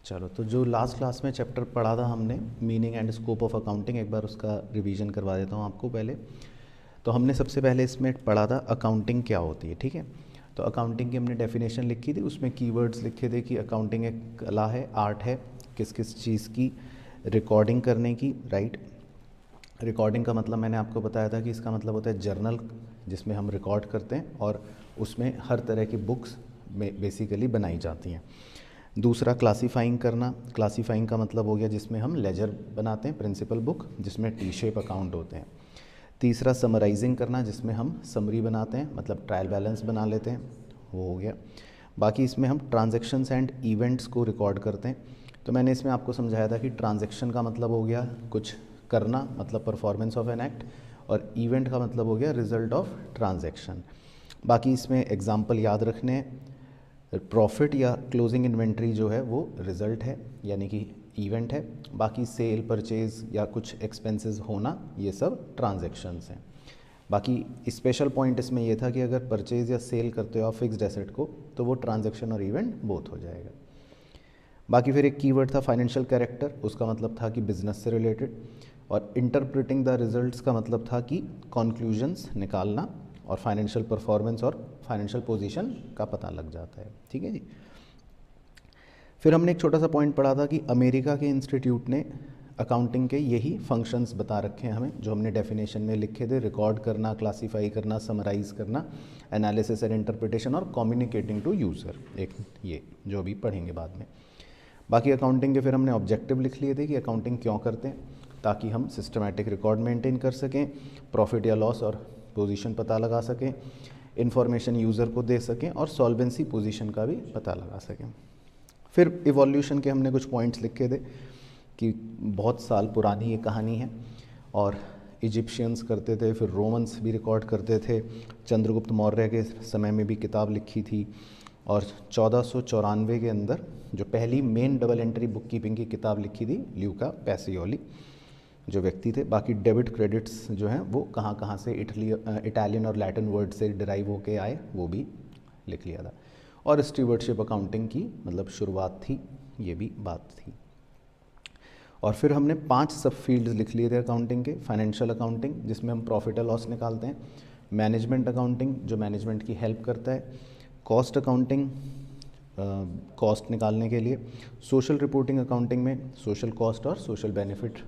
चलो, तो जो लास्ट क्लास में चैप्टर पढ़ा था हमने, meaning and scope of accounting, एक बार उसका रिवीजन करवा देता हूँ आपको पहले। तो हमने सबसे पहले इसमें पढ़ा था अकाउंटिंग क्या होती है, ठीक है। तो अकाउंटिंग की हमने डेफिनेशन लिखी थी, उसमें कीवर्ड्स लिखे थे कि अकाउंटिंग एक कला है, आर्ट है, किस किस चीज़ की, रिकॉर्डिंग करने की, राइट। रिकॉर्डिंग का मतलब मैंने आपको बताया था कि इसका मतलब होता है जर्नल, जिसमें हम रिकॉर्ड करते हैं और उसमें हर तरह की बुक्स में बेसिकली बनाई जाती हैं। दूसरा क्लासीफाइंग करना, क्लासीफाइंग का मतलब हो गया जिसमें हम लेजर बनाते हैं, प्रिंसिपल बुक, जिसमें टी शेप अकाउंट होते हैं। तीसरा समराइजिंग करना, जिसमें हम समरी बनाते हैं, मतलब ट्रायल बैलेंस बना लेते हैं, वो हो गया। बाकी इसमें हम ट्रांजैक्शंस एंड इवेंट्स को रिकॉर्ड करते हैं। तो मैंने इसमें आपको समझाया था कि ट्रांजैक्शन का मतलब हो गया कुछ करना, मतलब परफॉर्मेंस ऑफ एन एक्ट, और इवेंट का मतलब हो गया रिजल्ट ऑफ ट्रांजैक्शन। बाकी इसमें एग्जाम्पल याद रखने हैं। प्रॉफिट या क्लोजिंग इन्वेंट्री जो है वो रिजल्ट है, यानी कि इवेंट है। बाकी सेल, परचेज या कुछ एक्सपेंसेस होना, ये सब ट्रांजैक्शंस हैं। बाकी स्पेशल पॉइंट इसमें ये था कि अगर परचेज या सेल करते हो आप फिक्स्ड एसेट को, तो वो ट्रांजैक्शन और इवेंट बोथ हो जाएगा। बाकी फिर एक कीवर्ड था फाइनेंशियल कैरेक्टर, उसका मतलब था कि बिजनेस से रिलेटेड। और इंटरप्रिटिंग द रिजल्ट्स का मतलब था कि कंक्लूजन्स निकालना, और फाइनेंशियल परफॉर्मेंस और फाइनेंशियल पोजीशन का पता लग जाता है, ठीक है जी। फिर हमने एक छोटा सा पॉइंट पढ़ा था कि अमेरिका के इंस्टीट्यूट ने अकाउंटिंग के यही फंक्शंस बता रखे हैं हमें, जो हमने डेफिनेशन में लिखे थे: रिकॉर्ड करना, क्लासीफाई करना, समराइज करना, एनालिसिस एंड इंटरप्रिटेशन, और कम्युनिकेटिंग टू यूज़र, एक ये जो भी पढ़ेंगे बाद में। बाकी अकाउंटिंग के फिर हमने ऑब्जेक्टिव लिख लिए थे कि अकाउंटिंग क्यों करते हैं, ताकि हम सिस्टमैटिक रिकॉर्ड मेंटेन कर सकें, प्रॉफिट या लॉस और पोजीशन पता लगा सकें, इन्फॉर्मेशन यूज़र को दे सकें, और सॉल्वेंसी पोजीशन का भी पता लगा सकें। फिर इवोल्यूशन के हमने कुछ पॉइंट्स लिखे थे कि बहुत साल पुरानी ये कहानी है, और इजिप्शियंस करते थे, फिर रोमन्स भी रिकॉर्ड करते थे, चंद्रगुप्त मौर्य के समय में भी किताब लिखी थी, और 1494 के अंदर जो पहली main double entry book keeping की किताब लिखी थी ल्यूका पैसियोली जो व्यक्ति थे। बाकी डेबिट क्रेडिट्स जो हैं वो कहाँ कहाँ से इटालियन और लैटिन वर्ड से डिराइव होके आए, वो भी लिख लिया था। और स्टीवर्डशिप अकाउंटिंग की मतलब शुरुआत थी, ये भी बात थी। और फिर हमने 5 सब फील्ड्स लिख लिए थे अकाउंटिंग के: फाइनेंशियल अकाउंटिंग, जिसमें हम प्रॉफिट और लॉस निकालते हैं; मैनेजमेंट अकाउंटिंग, जो मैनेजमेंट की हेल्प करता है; कॉस्ट अकाउंटिंग, कॉस्ट निकालने के लिए; सोशल रिपोर्टिंग अकाउंटिंग में सोशल कॉस्ट और सोशल बेनिफिट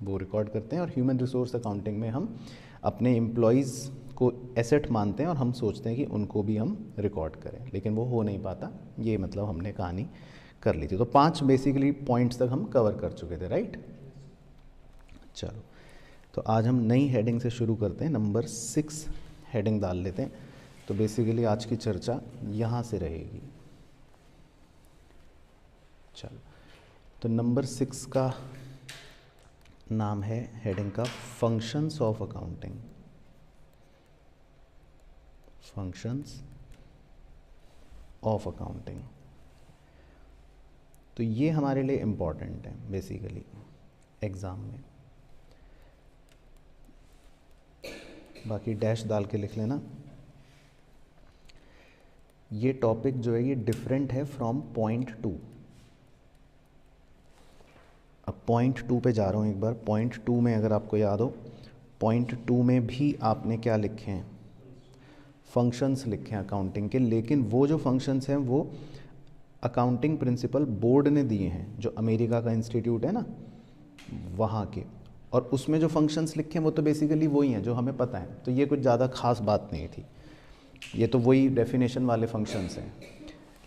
वो रिकॉर्ड करते हैं; और ह्यूमन रिसोर्स अकाउंटिंग में हम अपने एम्प्लॉयज़ को एसेट मानते हैं और हम सोचते हैं कि उनको भी हम रिकॉर्ड करें, लेकिन वो हो नहीं पाता। ये मतलब हमने कहानी कर ली थी। तो 5 बेसिकली पॉइंट्स तक हम कवर कर चुके थे, राइट। चलो, तो आज हम नई हेडिंग से शुरू करते हैं, नंबर 6 हेडिंग डाल लेते हैं। तो बेसिकली आज की चर्चा यहाँ से रहेगी। चलो, तो नंबर 6 का नाम है हेडिंग का functions of accounting. Functions of accounting, तो ये हमारे लिए इम्पॉर्टेंट है बेसिकली एग्ज़ाम में। बाकी डैश डाल के लिख लेना। ये टॉपिक जो है ये डिफरेंट है फ्रॉम पॉइंट 2। अब पॉइंट 2 पे जा रहा हूँ एक बार। पॉइंट 2 में अगर आपको याद हो, पॉइंट 2 में भी आपने क्या लिखे हैं, फंक्शंस लिखे हैं अकाउंटिंग के, लेकिन वो जो फंक्शंस हैं वो अकाउंटिंग प्रिंसिपल बोर्ड ने दिए हैं, जो अमेरिका का इंस्टीट्यूट है ना वहाँ के। और उसमें जो फंक्शंस लिखे हैं वो तो बेसिकली वही हैं जो हमें पता है, तो ये कुछ ज़्यादा खास बात नहीं थी, ये तो वही डेफिनेशन वाले फंक्शंस हैं।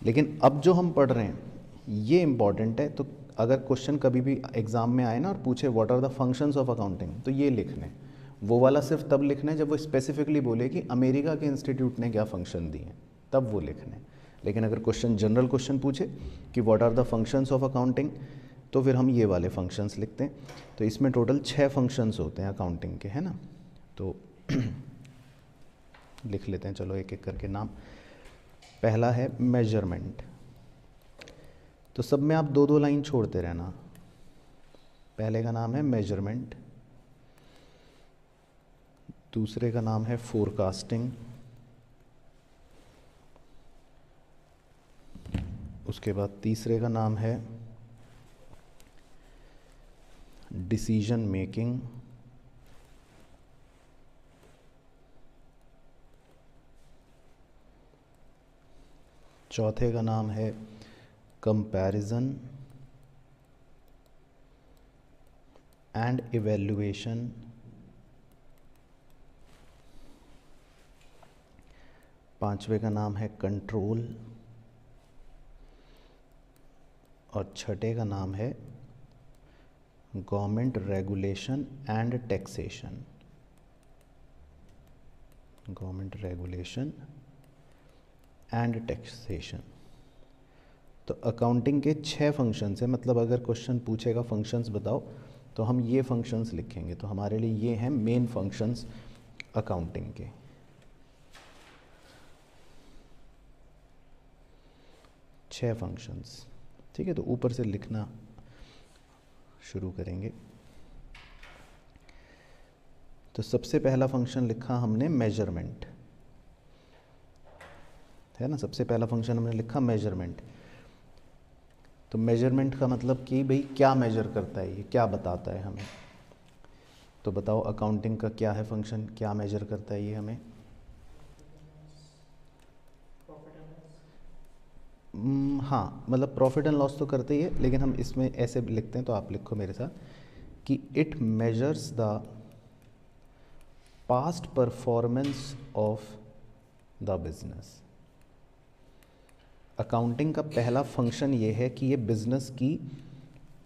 लेकिन अब जो हम पढ़ रहे हैं ये इम्पॉर्टेंट है। तो अगर क्वेश्चन कभी भी एग्ज़ाम में आए ना और पूछे what are the functions of accounting, तो ये लिखना है। वो वाला सिर्फ तब लिखना है जब वो स्पेसिफिकली बोले कि अमेरिका के इंस्टीट्यूट ने क्या फ़ंक्शन दिए हैं, तब वो लिखना है। लेकिन अगर क्वेश्चन जनरल क्वेश्चन पूछे कि what are the functions of accounting, तो फिर हम ये वाले फंक्शंस लिखते हैं। तो इसमें टोटल 6 फंक्शंस होते हैं अकाउंटिंग के, है ना। तो लिख लेते हैं, चलो एक एक करके नाम। पहला है मेजरमेंट। तो सब में आप 2-2 लाइन छोड़ते रहना। पहले का नाम है मेजरमेंट, दूसरे का नाम है फोरकास्टिंग, उसके बाद तीसरे का नाम है डिसीजन मेकिंग, चौथे का नाम है कंपैरिजन एंड इवैल्यूएशन, पांचवे का नाम है कंट्रोल, और छठे का नाम है government regulation and taxation, government regulation and taxation. तो अकाउंटिंग के 6 फंक्शंस हैं, मतलब अगर क्वेश्चन पूछेगा फंक्शंस बताओ तो हम ये फंक्शंस लिखेंगे। तो हमारे लिए ये हैं मेन फंक्शंस अकाउंटिंग के। छह फंक्शंस, ठीक है। तो ऊपर से लिखना शुरू करेंगे। तो सबसे पहला फंक्शन लिखा हमने मेजरमेंट, है ना। सबसे पहला फंक्शन हमने लिखा मेजरमेंट। तो मेजरमेंट का मतलब कि भाई क्या मेजर करता है, ये क्या बताता है हमें। तो बताओ अकाउंटिंग का क्या है फंक्शन, क्या मेजर करता है ये हमें। हाँ, मतलब प्रॉफिट एंड लॉस तो करते ही है, लेकिन हम इसमें ऐसे लिखते हैं, तो आप लिखो मेरे साथ कि it measures the past performance of the business. Accounting का पहला फंक्शन ये है कि ये बिजनेस की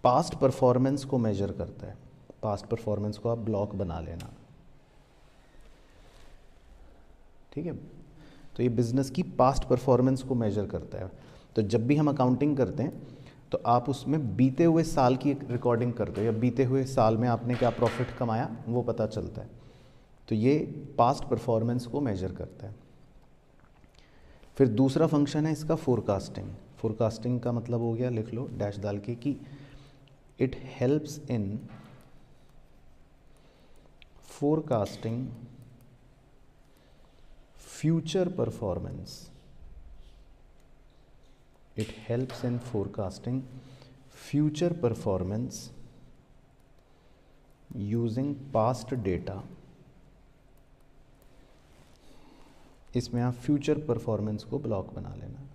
पास्ट परफॉर्मेंस को मेजर करता है। पास्ट परफॉर्मेंस को आप ब्लॉक बना लेना, ठीक है। तो ये बिजनेस की पास्ट परफॉर्मेंस को मेजर करता है। तो जब भी हम अकाउंटिंग करते हैं तो आप उसमें बीते हुए साल की रिकॉर्डिंग करते हो, या बीते हुए साल में आपने क्या प्रॉफिट कमाया वो पता चलता है। तो ये पास्ट परफॉर्मेंस को मेजर करता है। फिर दूसरा फंक्शन है इसका फोरकास्टिंग। फोरकास्टिंग का मतलब हो गया, लिख लो डैश डाल के, कि it helps in forecasting future performance. It helps in forecasting future performance using past data। इसमें आप फ्यूचर परफॉर्मेंस को ब्लॉक बना लेना।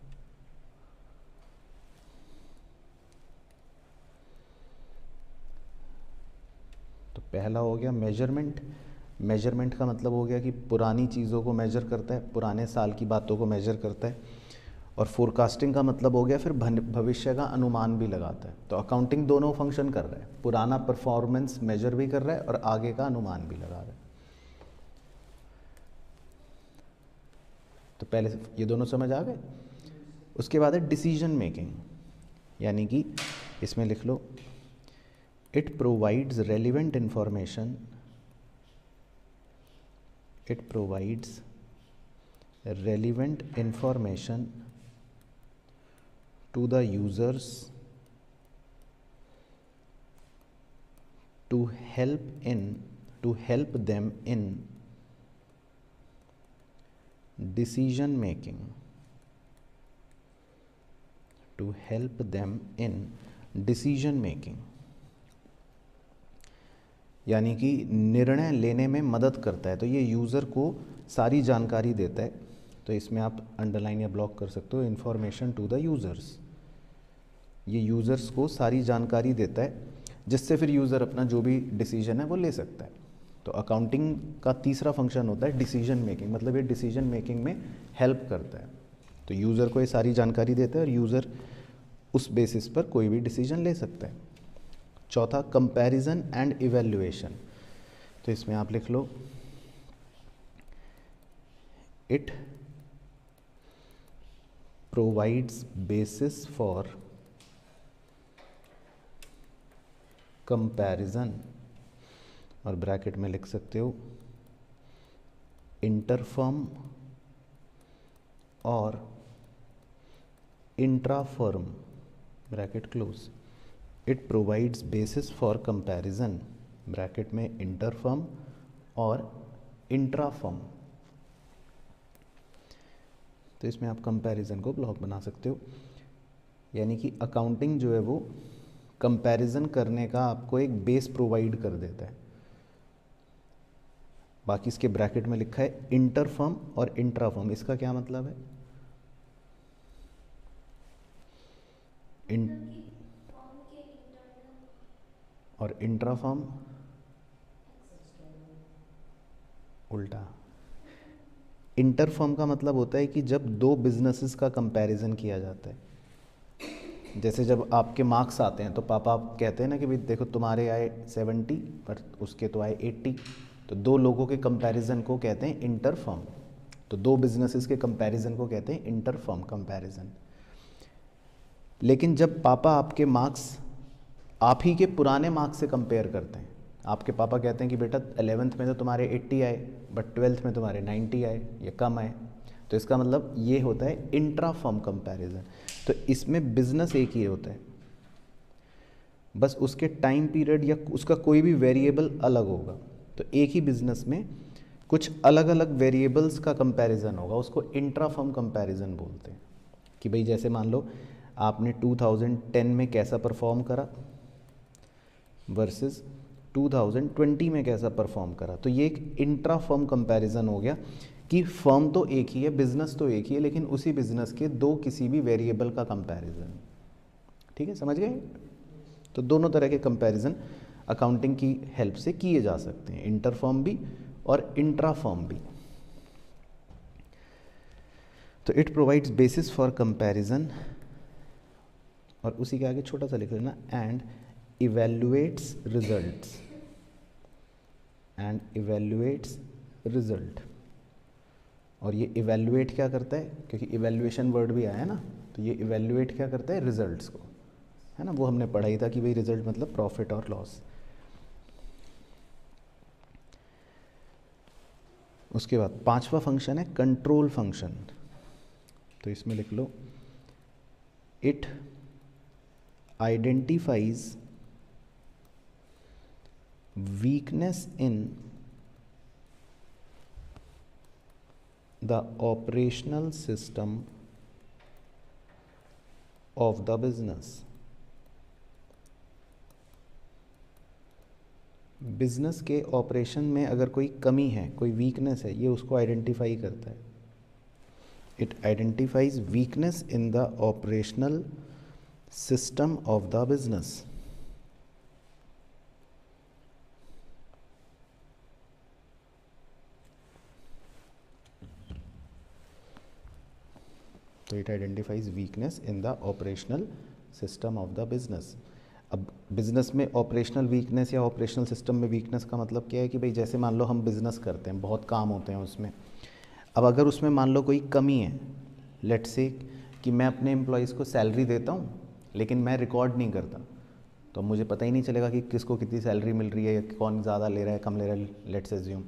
तो पहला हो गया मेजरमेंट। मेजरमेंट का मतलब हो गया कि पुरानी चीज़ों को मेजर करता है, पुराने साल की बातों को मेजर करता है। और फोरकास्टिंग का मतलब हो गया फिर भविष्य का अनुमान भी लगाता है। तो अकाउंटिंग दोनों फंक्शन कर रहा है, पुराना परफॉर्मेंस मेजर भी कर रहा है और आगे का अनुमान भी लगा रहा है। तो पहले ये दोनों समझ आ गए। उसके बाद है डिसीजन मेकिंग, यानी कि इसमें लिख लो it provides relevant information, it provides relevant information to the users to help them in decision making, to help them in decision making, यानी कि निर्णय लेने में मदद करता है। तो ये यूज़र को सारी जानकारी देता है। तो इसमें आप अंडरलाइन या ब्लॉक कर सकते हो, इंफॉर्मेशन टू द यूज़र्स। ये यूज़र्स को सारी जानकारी देता है, जिससे फिर यूज़र अपना जो भी डिसीजन है वो ले सकता है। तो अकाउंटिंग का तीसरा फंक्शन होता है डिसीजन मेकिंग, मतलब ये डिसीजन मेकिंग में हेल्प करता है। तो यूज़र को ये सारी जानकारी देता है और यूज़र उस बेसिस पर कोई भी डिसीजन ले सकता है। चौथा कंपैरिजन एंड इवैल्यूएशन। तो इसमें आप लिख लो it provides basis for comparison, और ब्रैकेट में लिख सकते हो इंटरफर्म और intrafirm, bracket close. It provides basis for comparison, bracket में इंटरफर्म और इंट्राफर्म। तो इसमें आप कंपैरिजन को ब्लॉक बना सकते हो, यानी कि अकाउंटिंग जो है वो कंपैरिजन करने का आपको एक बेस प्रोवाइड कर देता है। बाकी इसके ब्रैकेट में लिखा है इंटर फर्म और इंट्रा फर्म। इसका क्या मतलब है? और इंट्रा फर्म उल्टा। इंटर फर्म का मतलब होता है कि जब दो बिजनेसेस का कंपैरिजन किया जाता है। जैसे जब आपके मार्क्स आते हैं तो पापा आप कहते हैं ना कि भाई देखो तुम्हारे आए 70 पर उसके तो आए 80, तो दो लोगों के कंपैरिजन को कहते हैं इंटर फर्म। तो दो बिजनेसेस के कंपैरिजन को कहते हैं इंटर फर्म कंपैरिजन। लेकिन जब पापा आपके मार्क्स आप ही के पुराने मार्क्स से कंपेयर करते हैं, आपके पापा कहते हैं कि बेटा 11th में तो तुम्हारे 80 आए बट 12th में तुम्हारे 90 आए या कम आए, तो इसका मतलब ये होता है इंट्रा फर्म कंपैरिजन। तो इसमें बिजनेस एक ही होता है, बस उसके टाइम पीरियड या उसका कोई भी वेरिएबल अलग होगा। तो एक ही बिजनेस में कुछ अलग अलग वेरिएबल्स का कंपैरिजन होगा, उसको इंट्रा फर्म कंपैरिजन बोलते हैं। कि भाई जैसे मान लो आपने 2010 में कैसा परफॉर्म करा वर्सेस 2020 में कैसा परफॉर्म करा, तो ये एक इंट्रा फर्म कंपैरिजन हो गया कि फर्म तो एक ही है, बिजनेस तो एक ही है, लेकिन उसी बिजनेस के दो किसी भी वेरिएबल का कंपैरिजन। ठीक है, समझ गए? तो दोनों तरह के कंपैरिजन अकाउंटिंग की हेल्प से किए जा सकते हैं, इंटर फर्म भी और इंट्रा फर्म भी। तो it provides basis for comparison, और उसी के आगे छोटा सा लिख लेना, एंड इवैल्यूएट्स रिजल्ट्स, एंड इवैल्यूएट्स रिजल्ट। और ये इवैल्यूएट क्या करता है, क्योंकि इवैल्यूएशन वर्ड भी आया है ना, तो ये इवैल्यूएट क्या करता है, रिजल्ट्स को, है ना। वो हमने पढ़ा ही था कि भाई रिजल्ट मतलब प्रॉफिट और लॉस। उसके बाद पांचवा फंक्शन है कंट्रोल फंक्शन। तो इसमें लिख लो, it identifies weakness in the operational system of the business। Business के ऑपरेशन में अगर कोई कमी है, कोई वीकनेस है, ये उसको आइडेंटिफाई करता है। It identifies weakness in the operational system of the business. तो it identifies weakness in the operational system of the business. अब बिजनेस में ऑपरेशनल वीकनेस या ऑपरेशनल सिस्टम में वीकनेस का मतलब क्या है कि भाई जैसे मान लो हम बिज़नेस करते हैं, बहुत काम होते हैं उसमें। अब अगर उसमें मान लो कोई कमी है, लेट्स से कि मैं अपने एम्प्लॉयज़ को सैलरी देता हूँ लेकिन मैं रिकॉर्ड नहीं करता, तो मुझे पता ही नहीं चलेगा कि किसको कितनी सैलरी मिल रही है या कौन ज़्यादा ले रहा है, कम ले रहा है, लेट्स अज्यूम।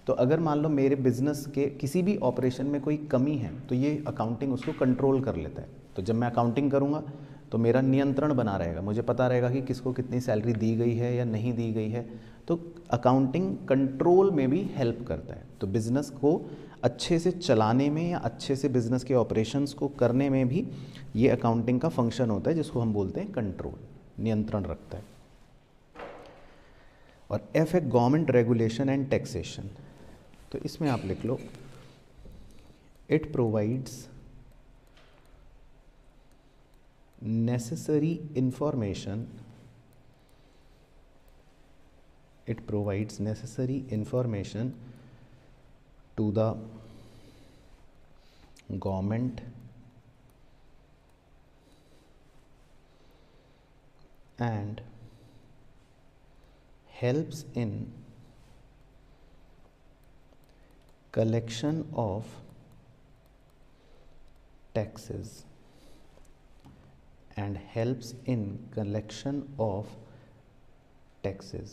तो अगर मान लो मेरे बिजनेस के किसी भी ऑपरेशन में कोई कमी है, तो ये अकाउंटिंग उसको कंट्रोल कर लेता है। तो जब मैं अकाउंटिंग करूँगा तो मेरा नियंत्रण बना रहेगा, मुझे पता रहेगा कि किसको कितनी सैलरी दी गई है या नहीं दी गई है। तो अकाउंटिंग कंट्रोल में भी हेल्प करता है। तो बिज़नेस को अच्छे से चलाने में या अच्छे से बिज़नेस के ऑपरेशंस को करने में भी ये अकाउंटिंग का फंक्शन होता है, जिसको हम बोलते हैं कंट्रोल, नियंत्रण रखता है। और एफ है गवर्नमेंट रेगुलेशन एंड टैक्सेशन। तो इसमें आप लिख लो, it provides necessary information, it provides necessary information to the government and helps in collection of taxes, and helps in collection of taxes।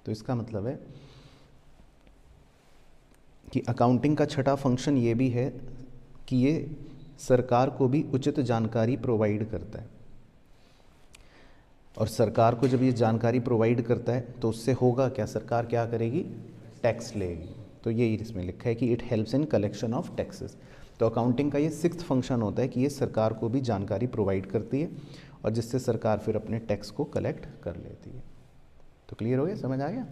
तो इसका मतलब है कि अकाउंटिंग का छठा फंक्शन ये भी है कि ये सरकार को भी उचित जानकारी प्रोवाइड करता है। और सरकार को जब ये जानकारी प्रोवाइड करता है तो उससे होगा क्या, सरकार क्या करेगी, टैक्स लेगी। तो यही इसमें लिखा है कि it helps in collection of taxes. तो अकाउंटिंग का ये 6th फंक्शन होता है कि ये सरकार को भी जानकारी प्रोवाइड करती है और जिससे सरकार फिर अपने टैक्स को कलेक्ट कर लेती है। तो क्लियर हो गया, समझ आ गया?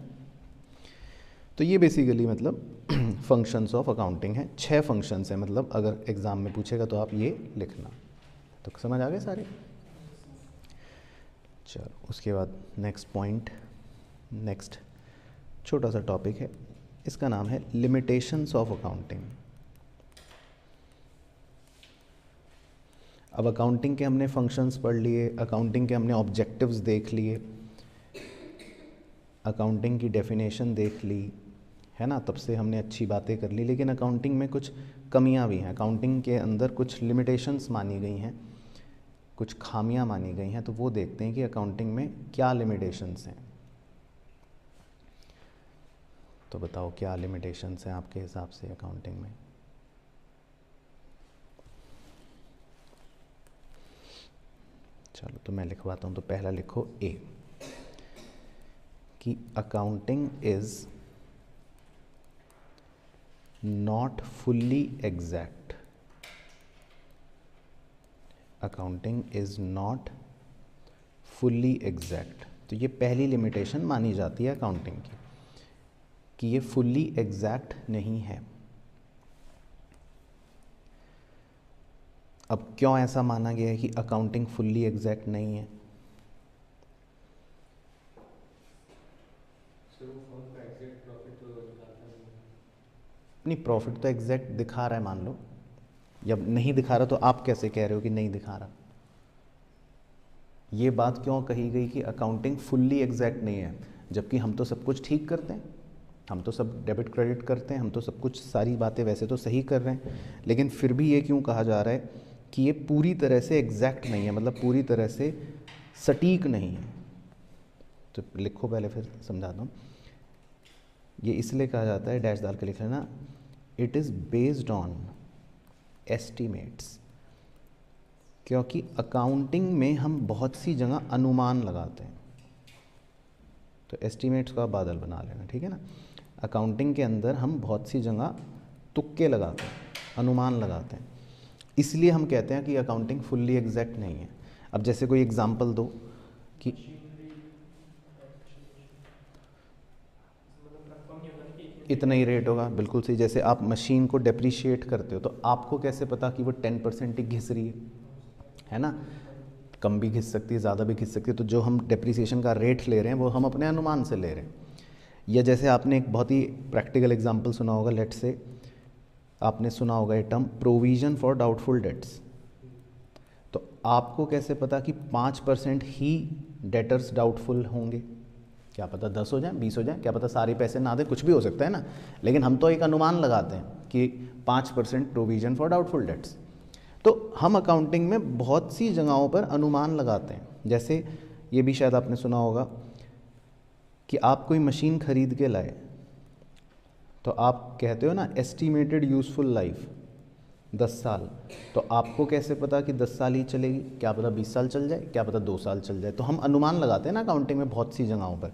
तो ये बेसिकली मतलब फंक्शंस ऑफ अकाउंटिंग है। 6 फंक्शंस हैं, मतलब अगर एग्ज़ाम में पूछेगा तो आप ये लिखना। तो समझ आ गए सारे? चलो उसके बाद नेक्स्ट पॉइंट, नेक्स्ट छोटा सा टॉपिक है, इसका नाम है लिमिटेशंस ऑफ अकाउंटिंग। अब अकाउंटिंग के हमने फंक्शंस पढ़ लिए, अकाउंटिंग के हमने ऑब्जेक्टिव्स देख लिए, अकाउंटिंग की डेफिनेशन देख ली, है ना, तब से हमने अच्छी बातें कर ली। लेकिन अकाउंटिंग में कुछ कमियां भी हैं, अकाउंटिंग के अंदर कुछ लिमिटेशंस मानी गई हैं, कुछ खामियां मानी गई हैं। तो वो देखते हैं कि अकाउंटिंग में क्या लिमिटेशंस हैं। तो बताओ क्या लिमिटेशंस हैं आपके हिसाब से अकाउंटिंग में? चलो तो मैं लिखवाता हूँ। तो पहला लिखो ए, कि accounting is not fully exact. Accounting is not fully exact. तो ये पहली लिमिटेशन मानी जाती है अकाउंटिंग की, कि ये फुल्ली एग्जैक्ट नहीं है। अब क्यों ऐसा माना गया है कि अकाउंटिंग फुल्ली एग्जैक्ट नहीं है? नहीं, प्रॉफिट तो एग्जैक्ट दिखा रहा है मान लो, जब नहीं दिखा रहा तो आप कैसे कह रहे हो कि नहीं दिखा रहा? ये बात क्यों कही गई कि अकाउंटिंग फुल्ली एग्जैक्ट नहीं है, जबकि हम तो सब कुछ ठीक करते हैं, हम तो सब डेबिट क्रेडिट करते हैं, हम तो सब कुछ सारी बातें वैसे तो सही कर रहे हैं, लेकिन फिर भी ये क्यों कहा जा रहा है कि ये पूरी तरह से एग्जैक्ट नहीं है, मतलब पूरी तरह से सटीक नहीं है? तो लिखो पहले, फिर समझाता हूँ। ये इसलिए कहा जाता है, डैश डाल के लिख लेना, it is based on estimates. क्योंकि अकाउंटिंग में हम बहुत सी जगह अनुमान लगाते हैं, तो एस्टीमेट्स का बादल बना लेना, ठीक है ना। अकाउंटिंग के अंदर हम बहुत सी जगह तुक्के लगाते हैं, अनुमान लगाते हैं, इसलिए हम कहते हैं कि अकाउंटिंग फुल्ली एग्जैक्ट नहीं है। अब जैसे कोई एग्जांपल दो कि इतना ही रेट होगा, बिल्कुल सही। जैसे आप मशीन को डेप्रिशिएट करते हो तो आपको कैसे पता कि वो 10% ही घिस रही है ना? कम भी घिस सकती है, ज़्यादा भी घिस सकती है। तो जो हम डेप्रिसिएशन का रेट ले रहे हैं वो हम अपने अनुमान से ले रहे हैं। या जैसे आपने एक बहुत ही प्रैक्टिकल एग्जांपल सुना होगा, लेट से आपने सुना होगा ये term provision for doubtful debts. तो आपको कैसे पता कि 5% ही डेटर्स डाउटफुल होंगे? क्या पता 10 हो जाए, 20 हो जाए, क्या पता सारे पैसे ना दे, कुछ भी हो सकता है ना। लेकिन हम तो एक अनुमान लगाते हैं कि 5% प्रोविज़न फॉर डाउटफुल डेट्स। तो हम अकाउंटिंग में बहुत सी जगहों पर अनुमान लगाते हैं। जैसे ये भी शायद आपने सुना होगा कि आप कोई मशीन खरीद के लाए, तो आप कहते हो ना एस्टीमेटेड यूज़फुल लाइफ 10 साल। तो आपको कैसे पता कि 10 साल ही चलेगी? क्या पता 20 साल चल जाए, क्या पता 2 साल चल जाए। तो हम अनुमान लगाते हैं ना अकाउंटिंग में बहुत सी जगहों पर।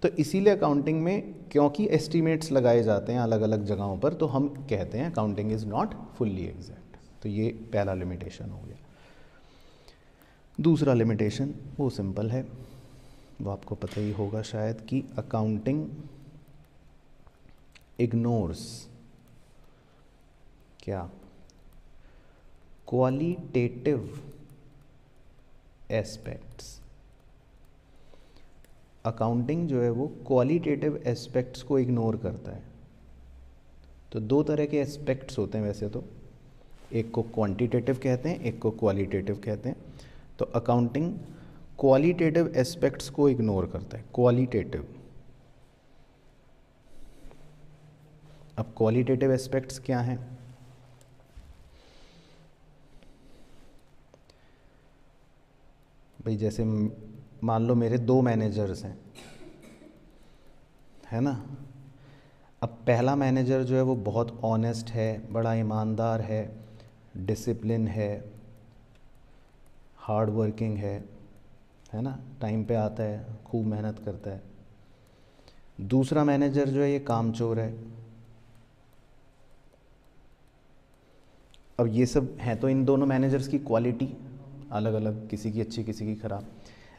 तो इसीलिए अकाउंटिंग में क्योंकि एस्टीमेट्स लगाए जाते हैं अलग अलग जगहों पर, तो हम कहते हैं accounting is not fully exact. तो ये पहला लिमिटेशन हो गया। दूसरा लिमिटेशन वो सिंपल है, वो आपको पता ही होगा शायद, कि अकाउंटिंग इग्नोर्स क्या? Qualitative aspects. अकाउंटिंग जो है वो क्वालिटेटिव एस्पेक्ट्स को इग्नोर करता है। तो दो तरह के एस्पेक्ट्स होते हैं वैसे तो, एक को क्वांटिटेटिव कहते हैं, एक को क्वालिटेटिव कहते हैं। तो अकाउंटिंग क्वालिटेटिव एस्पेक्ट्स को इग्नोर करता है, क्वालिटेटिव। अब क्वालिटेटिव एस्पेक्ट्स क्या हैं? भाई जैसे मान लो मेरे 2 मैनेजर्स हैं, है ना। अब पहला मैनेजर जो है वो बहुत ऑनेस्ट है, बड़ा ईमानदार है, डिसिप्लिन है, हार्ड वर्किंग है ना, टाइम पे आता है, खूब मेहनत करता है। दूसरा मैनेजर जो है ये कामचोर है, अब ये सब हैं तो इन दोनों मैनेजर्स की क्वालिटी अलग अलग, किसी की अच्छी किसी की ख़राब,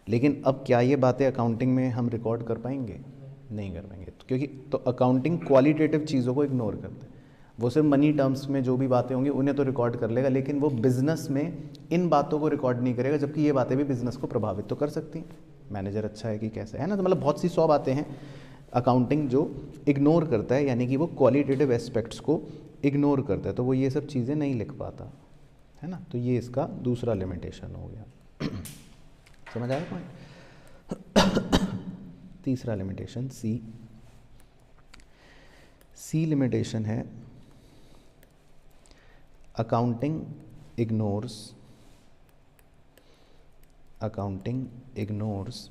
लेकिन अब क्या ये बातें अकाउंटिंग में हम रिकॉर्ड कर पाएंगे? नहीं कर पाएंगे, क्योंकि तो अकाउंटिंग क्वालिटेटिव चीज़ों को इग्नोर करता है। वो सिर्फ मनी टर्म्स में जो भी बातें होंगी उन्हें तो रिकॉर्ड कर लेगा, लेकिन वो बिजनेस में इन बातों को रिकॉर्ड नहीं करेगा, जबकि ये बातें भी बिजनेस को प्रभावित तो कर सकती हैं। मैनेजर अच्छा है कि कैसा है ना, तो मतलब बहुत सी 100 बातें हैं अकाउंटिंग जो इग्नोर करता है, यानी कि वो क्वालिटेटिव एस्पेक्ट्स को इग्नोर करता है, तो वो ये सब चीज़ें नहीं लिख पाता है ना। तो ये इसका दूसरा लिमिटेशन हो गया। समझ आया पॉइंट? तीसरा लिमिटेशन सी लिमिटेशन है accounting ignores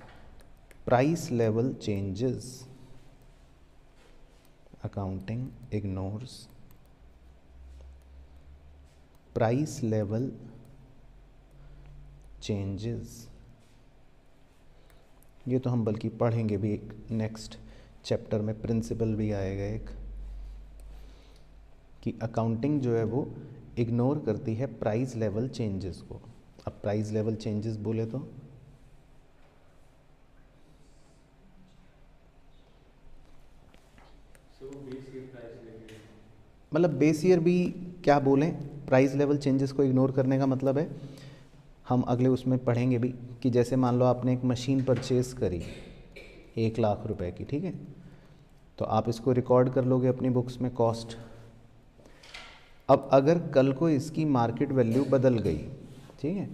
price level changes. Accounting ignores price level changes. ये तो हम बल्कि पढ़ेंगे भी, एक नेक्स्ट चैप्टर में प्रिंसिपल भी आएगा एक, कि अकाउंटिंग जो है वो इग्नोर करती है प्राइस लेवल चेंजेस को। अब प्राइस लेवल चेंजेस बोले तो मतलब बेस ईयर भी क्या बोलें, प्राइस लेवल चेंजेस को इग्नोर करने का मतलब है, हम अगले उसमें पढ़ेंगे भी, कि जैसे मान लो आपने एक मशीन परचेज़ करी 1,00,000 रुपए की, ठीक है, तो आप इसको रिकॉर्ड कर लोगे अपनी बुक्स में कॉस्ट। अब अगर कल को इसकी मार्केट वैल्यू बदल गई, ठीक है,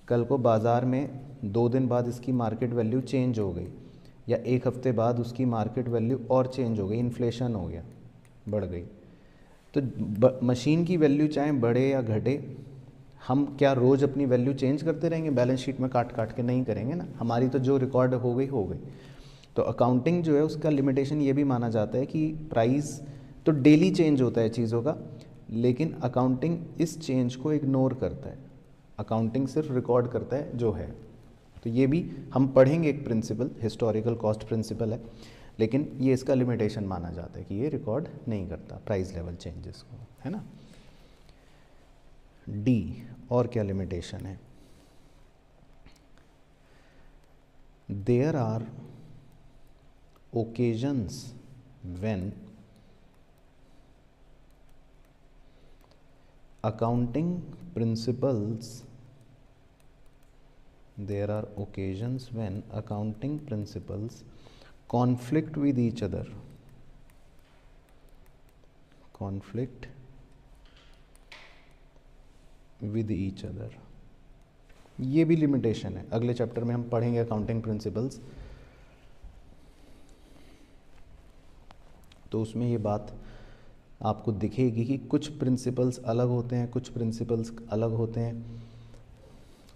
कल को बाज़ार में 2 दिन बाद इसकी मार्केट वैल्यू चेंज हो गई, या 1 हफ्ते बाद उसकी मार्केट वैल्यू और चेंज हो गई, इन्फ्लेशन हो गया, बढ़ गई, तो मशीन की वैल्यू चाहे बढ़े या घटे, हम क्या रोज़ अपनी वैल्यू चेंज करते रहेंगे बैलेंस शीट में काट काट के? नहीं करेंगे ना, हमारी तो जो रिकॉर्ड हो गई हो गई। तो अकाउंटिंग जो है उसका लिमिटेशन ये भी माना जाता है कि प्राइस तो डेली चेंज होता है चीज़ों का, लेकिन अकाउंटिंग इस चेंज को इग्नोर करता है, अकाउंटिंग सिर्फ रिकॉर्ड करता है जो है। तो ये भी हम पढ़ेंगे, एक प्रिंसिपल हिस्टोरिकल कॉस्ट प्रिंसिपल है, लेकिन ये इसका लिमिटेशन माना जाता है कि ये रिकॉर्ड नहीं करता प्राइस लेवल चेंजेस को, है ना। डी, और क्या लिमिटेशन है? There are occasions when accounting principles conflict with each other, ये भी लिमिटेशन है, अगले चैप्टर में हम पढ़ेंगे अकाउंटिंग प्रिंसिपल्स, तो उसमें ये बात आपको दिखेगी कि कुछ प्रिंसिपल्स अलग होते हैं, कुछ प्रिंसिपल्स अलग होते हैं,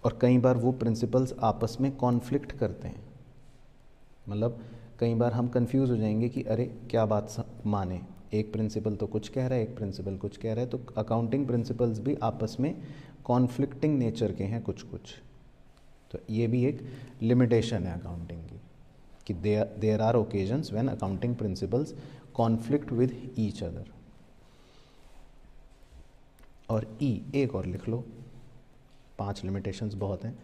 और कई बार वो प्रिंसिपल्स आपस में कॉन्फ्लिक्ट करते हैं। मतलब कई बार हम कंफ्यूज हो जाएंगे कि अरे क्या बात माने, एक प्रिंसिपल तो कुछ कह रहा है, एक प्रिंसिपल कुछ कह रहा है। तो अकाउंटिंग प्रिंसिपल्स भी आपस में कॉन्फ्लिक्टिंग नेचर के हैं कुछ कुछ। तो ये भी एक लिमिटेशन है अकाउंटिंग की, कि there are occasions when accounting principles conflict with each other. और ई, एक और लिख लो, 5 लिमिटेशंस बहुत हैं।